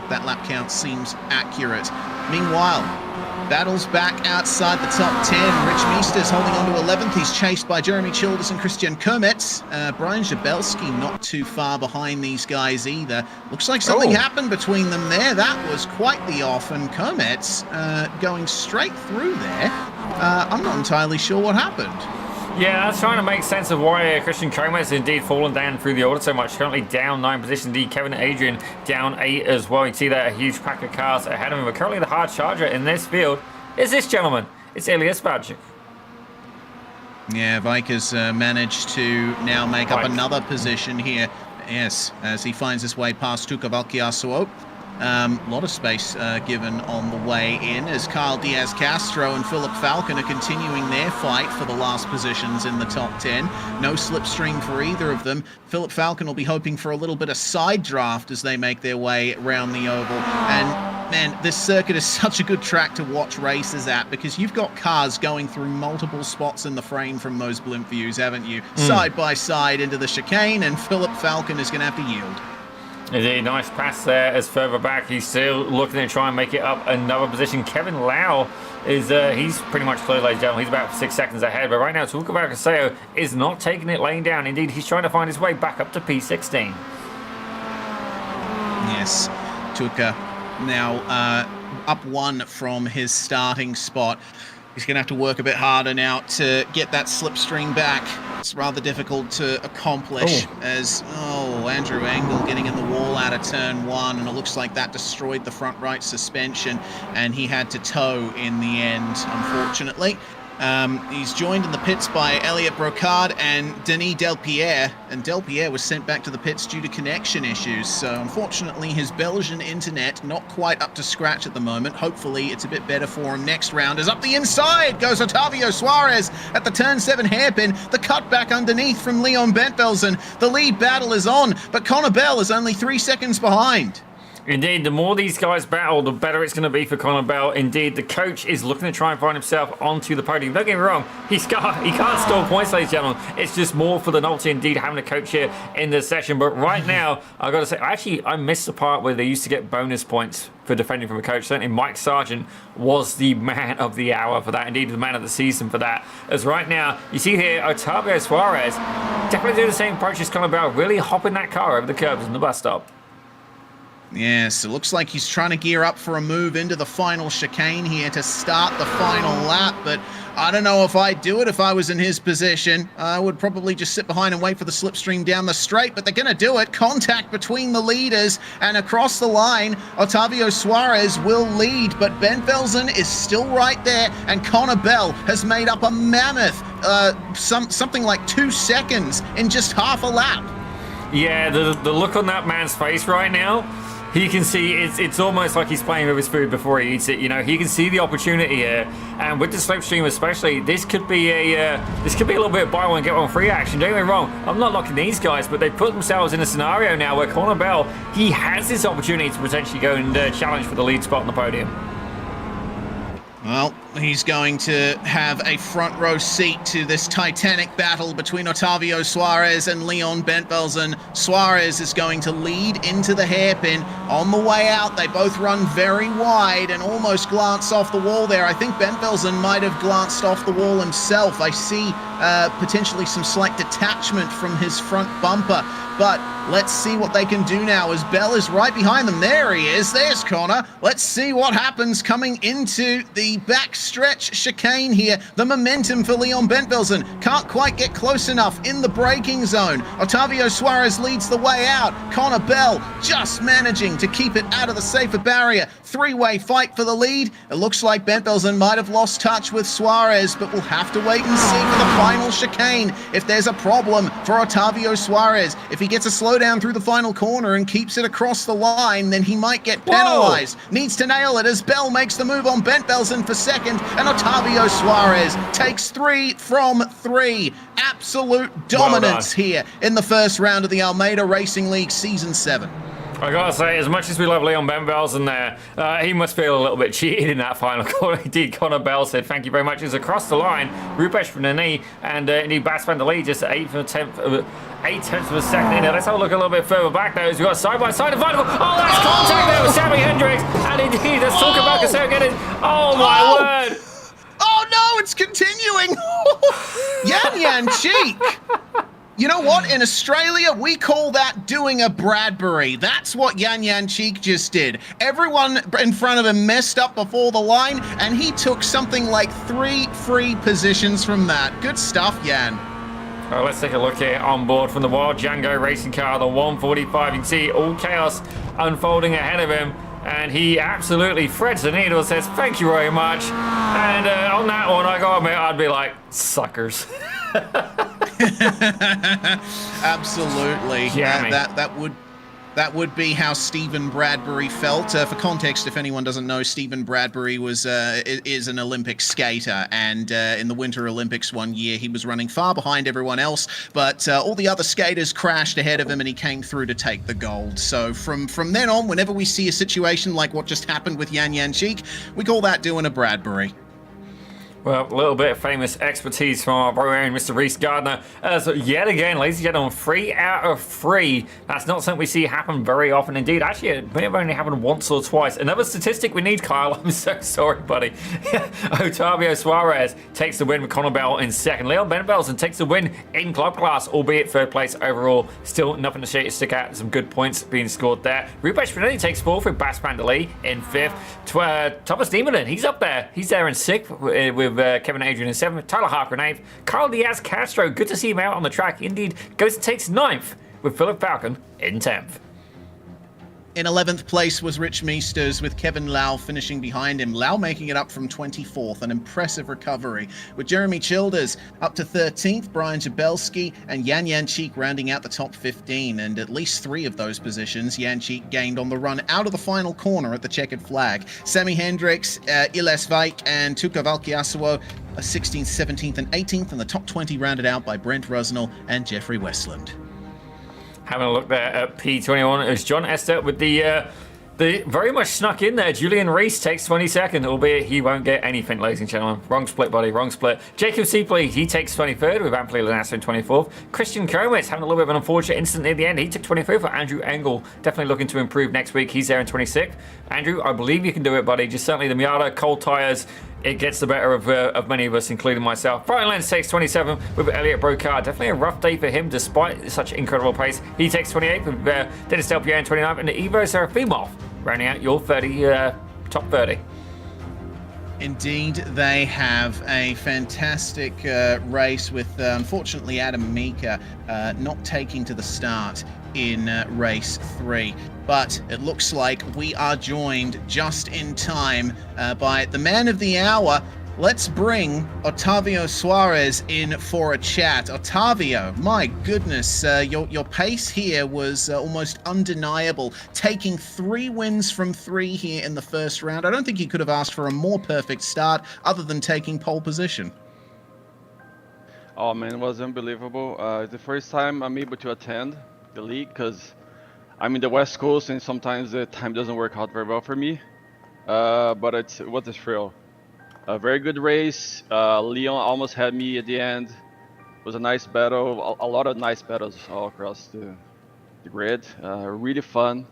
that lap count seems accurate. Meanwhile, battles back outside the top 10. Rich Meesters holding on to 11th. He's chased by Jeremy Childers and Christian Kermetz. Brian Jabelski not too far behind these guys either. Looks like something happened between them there. That was quite the off, and Kermetz going straight through there. I'm not entirely sure what happened. Yeah, that's trying to make sense of why Christian Kermetz has indeed fallen down through the order so much. Currently down 9 positions. Indeed, Kevin Adrian down 8 as well. You can see there a huge pack of cars ahead of him. But currently the hard charger in this field is this gentleman. It's Elias Vajcik. Yeah, Vike has managed to now make up another position here. Yes, as he finds his way past Tuka Valkyasuo. A lot of space given on the way in as Kyle Diaz-Castro and Philip Falcon are continuing their fight for the last positions in the top 10. No slipstream for either of them. Philip Falcon will be hoping for a little bit of side draft as they make their way around the oval. And man, this circuit is such a good track to watch races at, because you've got cars going through multiple spots in the frame from those blimp views, haven't you? Side by side into the chicane, and Philip Falcon is going to have to yield. Indeed, nice pass there as further back. He's still looking to try and make it up another position. Kevin Lau is, he's pretty much close, ladies and gentlemen. He's about 6 seconds ahead. But right now, Tuka Valkyasuo is not taking it laying down. Indeed, he's trying to find his way back up to P16. Yes, Tuka now up 1 from his starting spot. He's going to have to work a bit harder now to get that slipstream back. It's rather difficult to accomplish as, Andrew Engel getting in the wall out of turn 1, and it looks like that destroyed the front right suspension, and he had to tow in the end, unfortunately. He's joined in the pits by Elliot Brocard and Denis Delpierre, and Delpierre was sent back to the pits due to connection issues, so unfortunately his Belgian internet not quite up to scratch at the moment. Hopefully it's a bit better for him next round, as up the inside goes Otavio Suarez at the turn 7 hairpin. The cutback underneath from Leon Bent Wilson. The lead battle is on, but Connor Bell is only 3 seconds behind. Indeed, the more these guys battle, the better it's going to be for Connor Bell. Indeed, the coach is looking to try and find himself onto the podium. Don't get me wrong, he can't stall points, ladies and gentlemen. It's just more for the novelty, indeed, having a coach here in the session. But right now, I've got to say, actually, I missed the part where they used to get bonus points for defending from a coach. Certainly, Mike Sargent was the man of the hour for that. Indeed, the man of the season for that. As right now, you see here, Otavio Suarez definitely doing the same approach as Connor Bell, really hopping that car over the curbs in the bus stop. Yes, it looks like he's trying to gear up for a move into the final chicane here to start the final lap, but I don't know if I'd do it if I was in his position. I would probably just sit behind and wait for the slipstream down the straight, but they're going to do it. Contact between the leaders, and across the line, Otavio Suarez will lead, but Ben Velzen is still right there, and Connor Bell has made up a mammoth, something like 2 seconds in just half a lap. Yeah, the look on that man's face right now, he can see it's almost like he's playing with his food before he eats it. You know, he can see the opportunity here, and with the slipstream especially, this could be a little bit of buy one get one free action. Don't get me wrong, I'm not knocking these guys, but they put themselves in a scenario now where Connor Bell, he has this opportunity to potentially go and challenge for the lead spot on the podium. Well, he's going to have a front row seat to this titanic battle between Otavio Suarez and Leon Bentvelzen. Suarez is going to lead into the hairpin. On the way out, they both run very wide and almost glance off the wall there. I think Bentvelzen might have glanced off the wall himself. I see potentially some slight detachment from his front bumper. But let's see what they can do now as Bell is right behind them. There he is. There's Connor. Let's see what happens coming into the backstretch chicane here. The momentum for Leon Bentvelzen can't quite get close enough in the braking zone. Otavio Suarez leads the way out. Connor Bell just managing to keep it out of the safer barrier. Three-way fight for the lead. It looks like Bentvelzen might have lost touch with Suarez, but we'll have to wait and see for the final chicane if there's a problem for Otavio Suarez. If he gets a slowdown through the final corner and keeps it across the line, then he might get penalized. Needs to nail it as Bell makes the move on Bentvelzen for second, and Otavio Suarez takes 3 from 3. Absolute dominance here in the first round of the Almeida Racing League Season 7. I gotta say, as much as we love Leon Bentvelzen there, he must feel a little bit cheated in that final corner. Indeed, Connor Bell said, thank you very much. It's across the line. Rupesh Pranani and indeed Bas van der Lee just 8 tenths of a second in there. Let's have a look a little bit further back though. We've got side-by-side the final. Oh, that's contact there with Sammy Hendricks. And indeed, let's talk about Casero getting. Oh my word. Oh no, it's continuing. Yan Cheek. You know what? In Australia, we call that doing a Bradbury. That's what Yan Cheek just did. Everyone in front of him messed up before the line, and he took something like 3 free positions from that. Good stuff, Yan. Let's take a look here on board from the Wild Django racing car, the 145. You can see all chaos unfolding ahead of him. And he absolutely threads the needle, says, thank you very much. And on that one, I gotta admit, I'd be like, suckers. Absolutely. That would be how Stephen Bradbury felt. For context, if anyone doesn't know, Stephen Bradbury is an Olympic skater, and in the Winter Olympics one year, he was running far behind everyone else, but all the other skaters crashed ahead of him, and he came through to take the gold. So from then on, whenever we see a situation like what just happened with Yan Cheek, we call that doing a Bradbury. Well, a little bit of famous expertise from our very own Mr. Reese Gardner. So yet again, ladies and gentlemen, 3 out of 3. That's not something we see happen very often indeed. Actually, it may have only happened once or twice. Another statistic we need, Kyle. I'm so sorry, buddy. Otavio Suarez takes the win with Connor Bell in second. Leon Bentvelzen takes the win in club class, albeit third place overall. Still nothing to stick out. Some good points being scored there. Rupesh Pranani takes 4th with Bas van der Lee in 5th. Thomas Demoulin, he's up there. He's there in 6th with Kevin Adrian in 7th, Tyler Harper in 8th, Carl Diaz Castro, good to see him out on the track. Indeed, goes and takes 9th with Philip Falcon in 10th. In 11th place was Rich Meesters, with Kevin Lau finishing behind him. Lau making it up from 24th, an impressive recovery. With Jeremy Childers up to 13th, Brian Jabelski and Yan Cheek rounding out the top 15. And at least 3 of those positions, Yan Cheek gained on the run out of the final corner at the checkered flag. Sammy Hendricks, Iles Vaik and Tuka Valkiasawo 16th, 17th and 18th, and the top 20 rounded out by Brent Rusnell and Jeffrey Westland. Having a look there at P21 as John Esther with the very much snuck in there. Julian Reese takes 22nd, albeit he won't get anything, ladies and gentlemen. Wrong split, buddy, wrong split. Jacob Seapley, he takes 23rd with Ampli Lanasso in 24th. Christian Comitz having a little bit of an unfortunate incident at the end. He took 23rd for Andrew Engel. Definitely looking to improve next week. He's there in 26th. Andrew, I believe you can do it, buddy. Just certainly the Miata cold tyres it gets the better of many of us, including myself. Brian Lenz takes 27 with Elliot Brocard. Definitely a rough day for him, despite such incredible pace. He takes 28 with Dennis Delpierre in 29, and Ivo Serafimov rounding out your 30 top 30. Indeed, they have a fantastic race with, unfortunately, Adam Mika not taking to the start in race 3. But it looks like we are joined just in time by the man of the hour. Let's bring Otavio Suarez in for a chat. Otavio, my goodness, your pace here was almost undeniable, taking 3 wins from 3 here in the first round. I don't think you could have asked for a more perfect start other than taking pole position. Oh man, it was unbelievable. It's the first time I'm able to attend the league because I'm in the West Coast and sometimes the time doesn't work out very well for me. But it was a thrill. A very good race. Leon almost had me at the end. It was a nice battle. A lot of nice battles all across the grid. Really fun.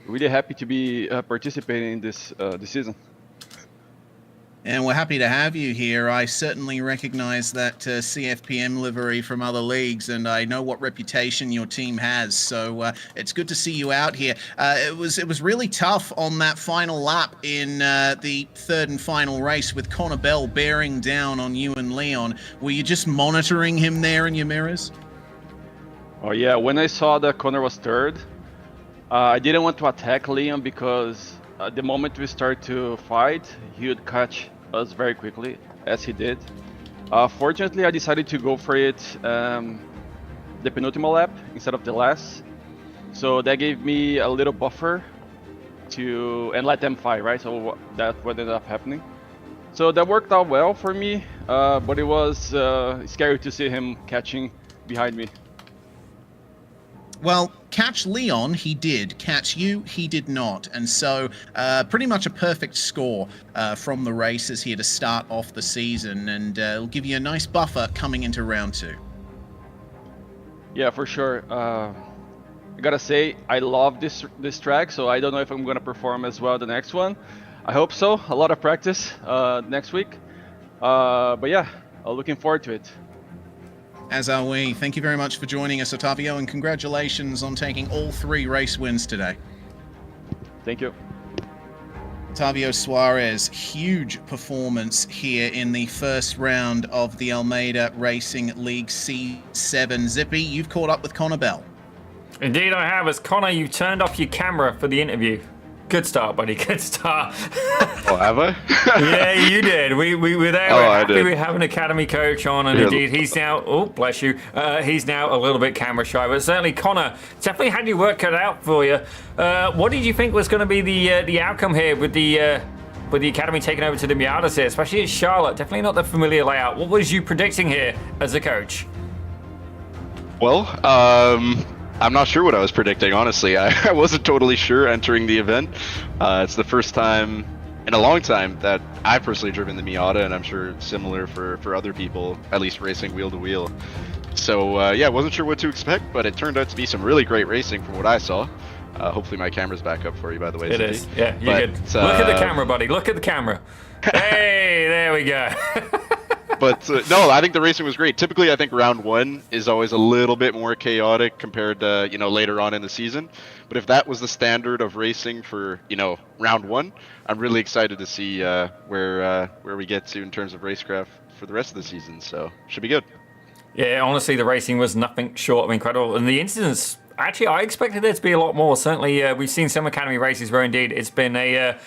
Really happy to be participating in this season. And we're happy to have you here. I certainly recognize that CFPM livery from other leagues, and I know what reputation your team has. So it's good to see you out here. It was really tough on that final lap in the third and final race with Connor Bell bearing down on you and Leon. Were you just monitoring him there in your mirrors? Oh yeah, when I saw that Connor was third, I didn't want to attack Leon because the moment we start to fight, he would catch us very quickly, as he did. Fortunately, I decided to go for it the penultimate lap instead of the last, so that gave me a little buffer and let them fight, right? So that's what ended up happening. So that worked out well for me, but it was scary to see him catching behind me. Well, catch Leon, he did. Catch you, he did not. And so pretty much a perfect score from the races here to start off the season, and it'll give you a nice buffer coming into round 2. Yeah, for sure. I gotta say, I love this track, so I don't know if I'm gonna perform as well the next one. I hope so. A lot of practice next week. But yeah, looking forward to it. As are we. Thank you very much for joining us, Otavio, and congratulations on taking all 3 race wins today. Thank you. Otavio Suarez, huge performance here in the first round of the Almeida Racing League C7. Zippy, you've caught up with Connor Bell. Indeed I have. As Connor, you turned off your camera for the interview. Good start, buddy. Good start. Oh, have I? Yeah, you did. We were there. Oh, we're I happy did. we have an academy coach on, and indeed he's now. Oh, bless you. He's now a little bit camera shy, but certainly Connor definitely had your work cut out for you. What did you think was going to be the outcome here with the academy taking over to the Miatas here, especially at Charlotte? Definitely not the familiar layout. What was you predicting here as a coach? Well, I'm not sure what I was predicting, honestly. I wasn't totally sure entering the event. It's the first time in a long time that I've personally driven the Miata, and I'm sure it's similar for other people, at least racing wheel to wheel. So yeah, wasn't sure what to expect, but it turned out to be some really great racing from what I saw. Hopefully my camera's back up for you, by the way. It Zippy. is. Yeah, you're good. Look at the camera, buddy. Look at the camera. Hey, there we go. But no, I think the racing was great. Typically, I think round 1 is always a little bit more chaotic compared to, later on in the season. But if that was the standard of racing for, round 1, I'm really excited to see where we get to in terms of racecraft for the rest of the season. So should be good. Yeah, honestly, the racing was nothing short of incredible. And the incidents, actually, I expected there to be a lot more. Certainly, we've seen some academy races where indeed it's been a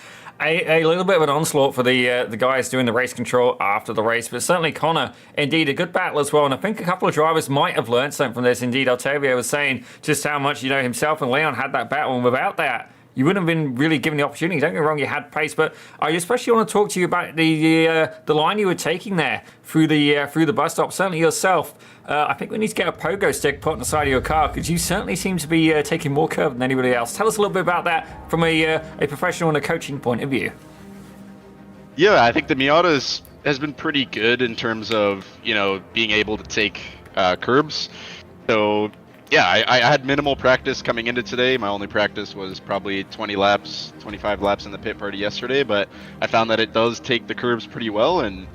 little bit of an onslaught for the guys doing the race control after the race, but certainly Connor, indeed a good battle as well, and I think a couple of drivers might have learned something from this. Indeed, Otavio was saying just how much himself and Leon had that battle, and without that, you wouldn't have been really given the opportunity. Don't get me wrong, you had pace, but I especially want to talk to you about the line you were taking there through the bus stop. Certainly yourself. I think we need to get a pogo stick put on the side of your car, because you certainly seem to be taking more curve than anybody else. Tell us a little bit about that from a professional and a coaching point of view. Yeah, I think the Miata has been pretty good in terms of being able to take curbs. So yeah, I had minimal practice coming into today. My only practice was probably 20 laps, 25 laps in the pit party yesterday, but I found that it does take the curbs pretty well, and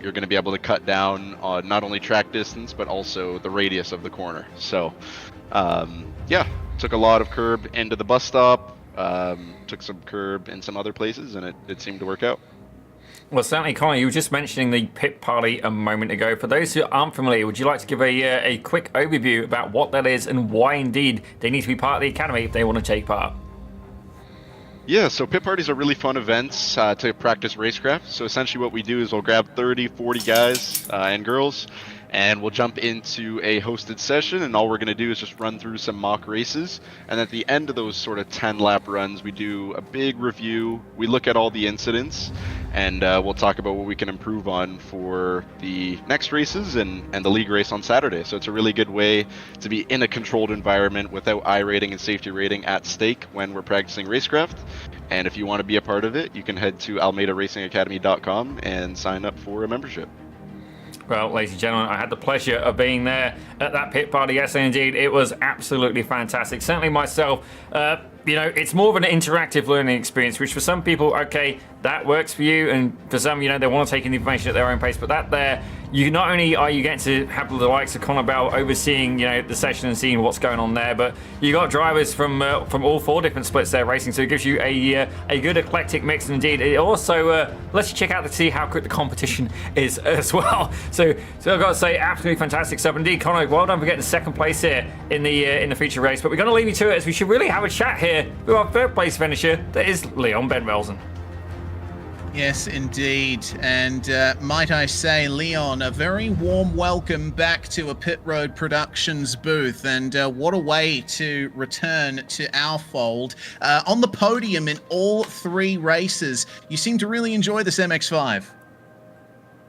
you're going to be able to cut down on not only track distance, but also the radius of the corner. So, yeah, took a lot of curb into the bus stop, took some curb in some other places, and it seemed to work out. Well, certainly, Connor, you were just mentioning the pit party a moment ago. For those who aren't familiar, would you like to give a quick overview about what that is and why, indeed, they need to be part of the Academy if they want to take part? Yeah, so pit parties are really fun events to practice racecraft. So essentially what we do is we'll grab 30, 40 guys and girls, and we'll jump into a hosted session, and all we're going to do is just run through some mock races. And at the end of those sort of 10-lap runs, we do a big review. We look at all the incidents, and we'll talk about what we can improve on for the next races and the league race on Saturday. So it's a really good way to be in a controlled environment without iRating and safety rating at stake when we're practicing racecraft. And if you want to be a part of it, you can head to almeidaracingacademy.com and sign up for a membership. Well, ladies and gentlemen, I had the pleasure of being there at that pit party. Yes, indeed, it was absolutely fantastic. Certainly myself, you know, it's more of an interactive learning experience, which for some people, okay, that works for you, and for some, you know, they want to take in the information at their own pace. But that there, you not only are you getting to have the likes of Connor Bell overseeing, you know, the session and seeing what's going on there, but you got drivers from all 4 different splits there racing, so it gives you a good eclectic mix. And indeed, it also lets you check out to see how quick the competition is as well. So I've got to say, absolutely fantastic stuff. Indeed, Connor, well done for getting 2nd place here in the feature race. But we're going to leave you to it, as we should really have a chat here with our 3rd place finisher. That is Leon Benwelsen. Yes, indeed. And might I say, Leon, a very warm welcome back to a Pit Road Productions booth. And what a way to return to our fold. On the podium in all 3 races, you seem to really enjoy this MX-5.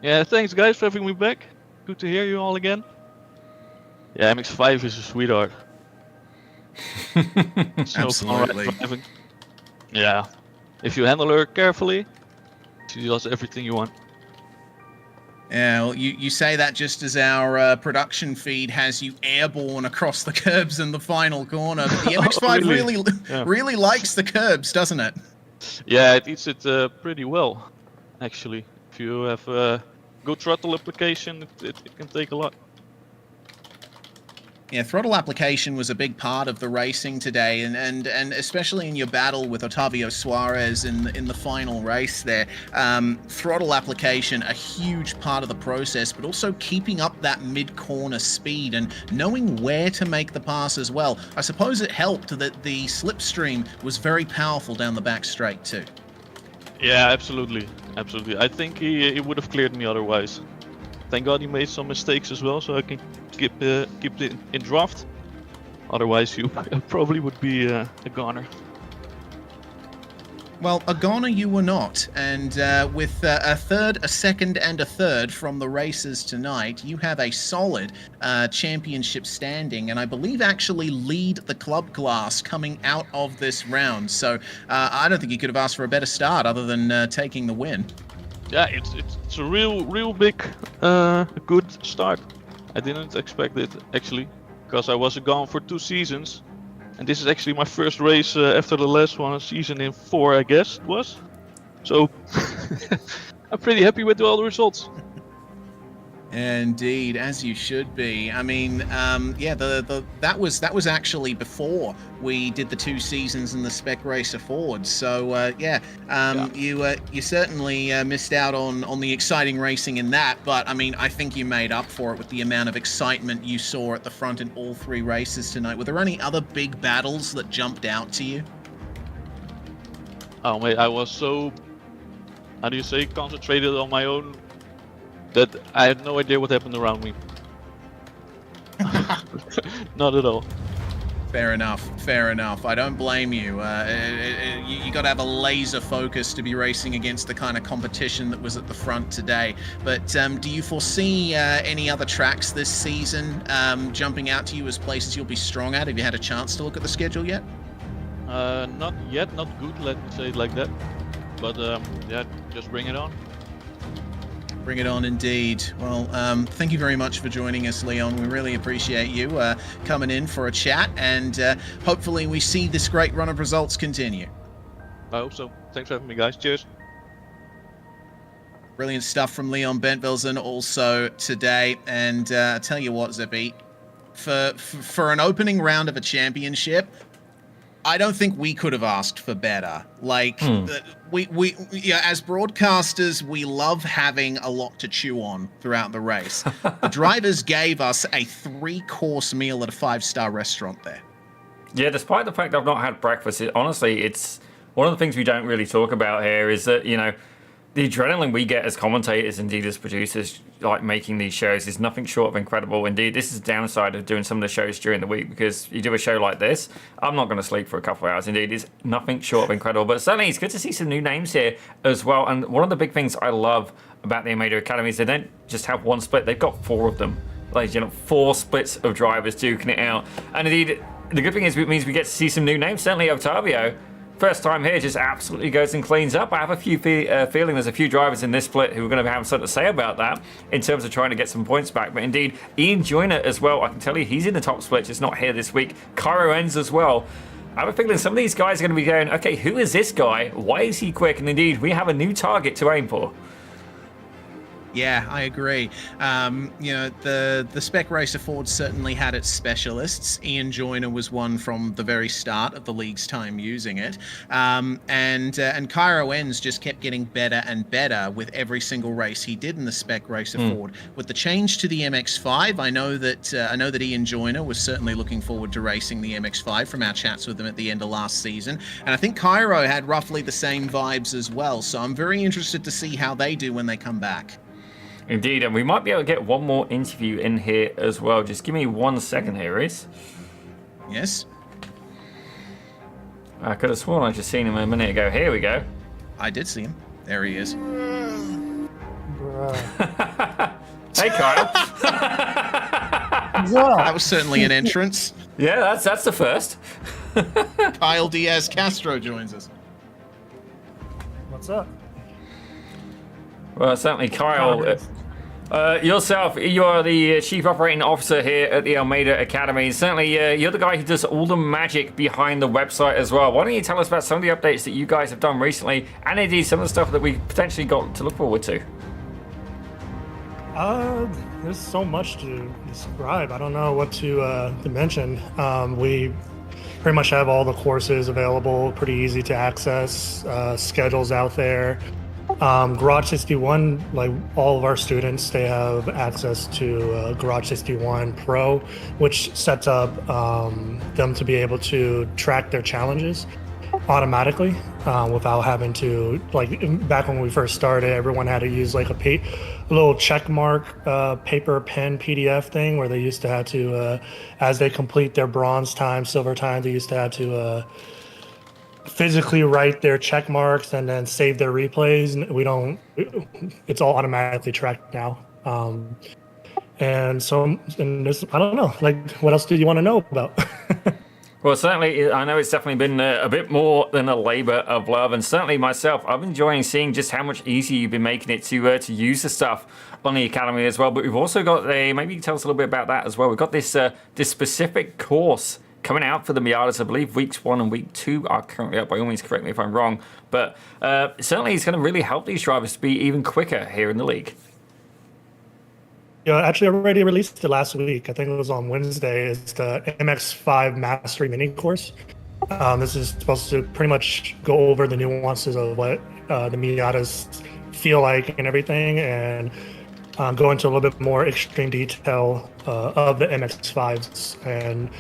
Yeah, thanks guys for having me back. Good to hear you all again. Yeah, MX-5 is a sweetheart. Absolutely. Yeah, if you handle her carefully, she does everything you want. Yeah, well, you say that just as our production feed has you airborne across the curbs in the final corner. But the MX-5 really likes the curbs, doesn't it? Yeah, it eats it pretty well, actually. If you have a good throttle application, it can take a lot. Yeah, throttle application was a big part of the racing today, and especially in your battle with Otavio Suarez in the final race there. Throttle application, a huge part of the process, but also keeping up that mid-corner speed and knowing where to make the pass as well. I suppose it helped that the slipstream was very powerful down the back straight too. Yeah, absolutely. Absolutely. I think he would have cleared me otherwise. Thank God he made some mistakes as well, so I can keep it in draft. Otherwise, you probably would be a goner. Well, a goner you were not, and with a third, a second, and a third from the races tonight, you have a solid championship standing, and I believe actually lead the club class coming out of this round. So I don't think you could have asked for a better start other than taking the win. Yeah, it's a real big good start. I didn't expect it actually, because I was gone for 2 seasons, and this is actually my first race after the last one, a season in 4, I guess it was. So I'm pretty happy with all the results. Indeed, as you should be. I mean, yeah, that was actually before we did the 2 seasons in the Spec Racer Forward. So you certainly missed out on the exciting racing in that. But I mean, I think you made up for it with the amount of excitement you saw at the front in all 3 races tonight. Were there any other big battles that jumped out to you? Oh mate, I was so, how do you say, concentrated on my own, that I had no idea what happened around me. Not at all. Fair enough. Fair enough. I don't blame you. You got to have a laser focus to be racing against the kind of competition that was at the front today. But do you foresee any other tracks this season jumping out to you as places you'll be strong at? Have you had a chance to look at the schedule yet? Not yet. Not good. Let me say it like that. But yeah, just bring it on. Bring it on indeed. Well, thank you very much for joining us, Leon. We really appreciate you coming in for a chat, and hopefully we see this great run of results continue. I hope so. Thanks for having me, guys. Cheers. Brilliant stuff from Leon Bentvelsen also today. And I tell you what, Zippy, for an opening round of a championship, I don't think we could have asked for better. Like, we as broadcasters, we love having a lot to chew on throughout the race. The drivers gave us a 3-course meal at a 5-star restaurant there. Yeah, despite the fact I've not had breakfast, honestly, it's one of the things we don't really talk about here is that, you know, the adrenaline we get as commentators, indeed as producers, like making these shows, is nothing short of incredible. Indeed, this is the downside of doing some of the shows during the week, because you do a show like this, I'm not going to sleep for a couple of hours. Indeed, it's nothing short of incredible. But certainly, it's good to see some new names here as well. And one of the big things I love about the Almeida Academy is they don't just have one split; they've got 4 of them. Like, you know, 4 splits of drivers duking it out. And indeed, the good thing is it means we get to see some new names. Certainly, Octavio, first time here, just absolutely goes and cleans up. I have a few feeling there's a few drivers in this split who are going to have something to say about that in terms of trying to get some points back. But indeed, Ian Joyner as well, I can tell you he's in the top split, just not here this week. Cairo ends as well. I have a feeling some of these guys are going to be going, okay, who is this guy? Why is he quick? And indeed, we have a new target to aim for. Yeah, I agree. You know, the Spec Racer Ford certainly had its specialists. Ian Joyner was one from the very start of the league's time using it. And Cairo Enns just kept getting better and better with every single race he did in the Spec Racer Ford. With the change to the MX-5, I know that Ian Joyner was certainly looking forward to racing the MX-5 from our chats with him at the end of last season. And I think Cairo had roughly the same vibes as well. So I'm very interested to see how they do when they come back. Indeed, and we might be able to get one more interview in here as well. Just give me 1 second here, Reese. Yes? I could have sworn I just seen him a minute ago. Here we go. I did see him. There he is. Hey, Kyle. That was certainly an entrance. Yeah, that's the first. Kyle Diaz Castro joins us. What's up? Well, certainly, Kyle, yourself, you are the Chief Operating Officer here at the Almeida Academy. Certainly, you're the guy who does all the magic behind the website as well. Why don't you tell us about some of the updates that you guys have done recently, and indeed some of the stuff that we potentially got to look forward to? There's so much to describe. I don't know what to mention. We pretty much have all the courses available, pretty easy to access, schedules out there. Garage 61, like all of our students, they have access to Garage 61 Pro, which sets up them to be able to track their challenges automatically without having to, like, back when we first started, everyone had to use like a little check mark paper pen PDF thing where they used to have to, as they complete their bronze time, silver time, they used to have to physically write their check marks and then save their replays. It's all automatically tracked now. And so, I don't know, like, what else do you want to know about? Well, certainly, I know it's definitely been a bit more than a labor of love, and certainly myself, I'm enjoying seeing just how much easier you've been making it to use the stuff on the Academy as well. But we've also got maybe you can tell us a little bit about that as well. We've got this specific course coming out for the Miatas. I believe weeks 1 and week 2 are currently up. By all means, correct me if I'm wrong. But certainly, it's going to really help these drivers to be even quicker here in the league. Yeah, actually, I already released it last week. I think it was on Wednesday. It's the MX-5 Mastery Mini Course. This is supposed to pretty much go over the nuances of what the Miatas feel like and everything, and go into a little bit more extreme detail of the MX-5s and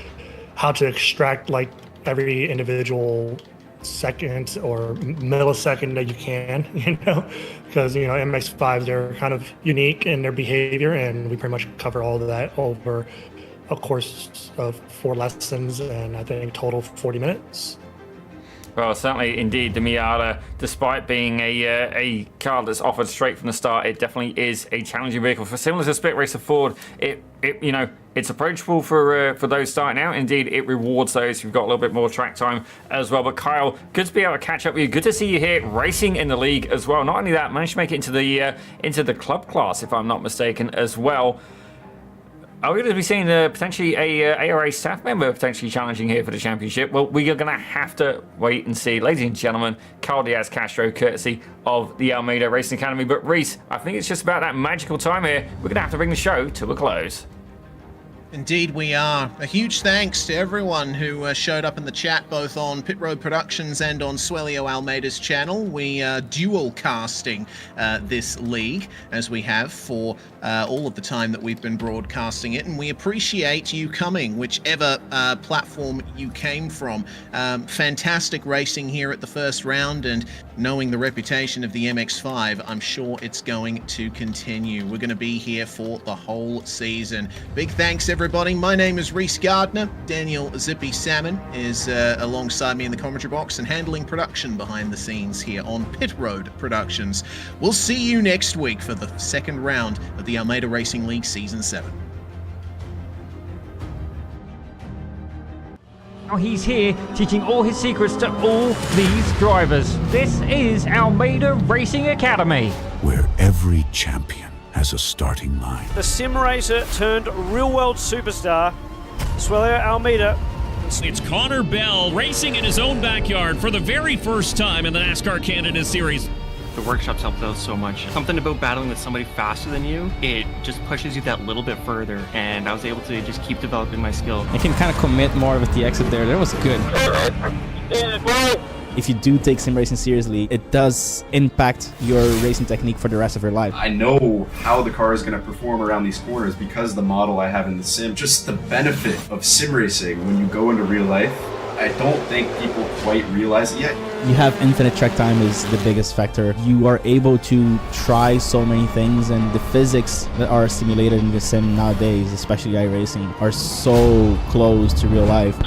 how to extract like every individual second or millisecond that you can, because MX-5s, they're kind of unique in their behavior, and we pretty much cover all of that over a course of 4 lessons and I think total 40 minutes. Well, certainly, indeed, the Miata, despite being a car that's offered straight from the start, it definitely is a challenging vehicle. For similar to Split Racer Ford, it's approachable for those starting out. Indeed, it rewards those who've got a little bit more track time as well. But Kyle, good to be able to catch up with you. Good to see you here racing in the league as well. Not only that, managed to make it into the club class, if I'm not mistaken, as well. Are we going to be seeing potentially a ARA staff member potentially challenging here for the championship? Well, we are going to have to wait and see. Ladies and gentlemen, Carl Diaz-Castro, courtesy of the Almeida Racing Academy. But Reese, I think it's just about that magical time here. We're going to have to bring the show to a close. Indeed we are. A huge thanks to everyone who showed up in the chat, both on Pit Road Productions and on Swelio Almeida's channel. We are dual casting this league, as we have for all of the time that we've been broadcasting it, and we appreciate you coming, whichever platform you came from. Fantastic racing here at the first round, and knowing the reputation of the MX-5, I'm sure it's going to continue. We're going to be here for the whole season. Big thanks, everybody. My name is Reese Gardner. Daniel Zippy Salmon is alongside me in the commentary box and handling production behind the scenes here on Pit Road Productions. We'll see you next week for the second round of the Almeida Racing League Season 7. Now he's here teaching all his secrets to all these drivers. This is Almeida Racing Academy, where every champion has a starting line. The sim racer turned real-world superstar, Swelio Almeida. It's Connor Bell racing in his own backyard for the very first time in the NASCAR Canada Series. The workshops helped out so much. Something about battling with somebody faster than you, it just pushes you that little bit further, and I was able to just keep developing my skill. I can kind of commit more with the exit there. That was good. If you do take sim racing seriously, it does impact your racing technique for the rest of your life. I know how the car is going to perform around these corners because the model I have in the sim. Just the benefit of sim racing when you go into real life, I don't think people quite realize it yet. You have infinite track time is the biggest factor. You are able to try so many things, and the physics that are simulated in the sim nowadays, especially iRacing, are so close to real life.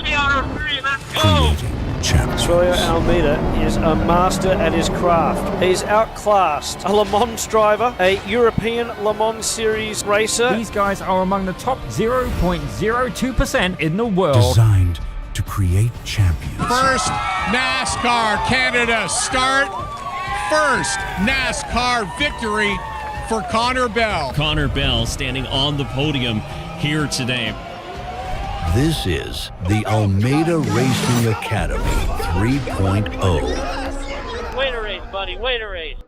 Swelio Almeida is a master at his craft. He's outclassed a Le Mans driver, a European Le Mans Series racer. These guys are among the top 0.02% in the world. Designed to create champions. First NASCAR Canada start. First NASCAR victory for Connor Bell. Connor Bell standing on the podium here today. This is the Almeida Racing Academy 3.0. Wait a race, buddy. Wait a race.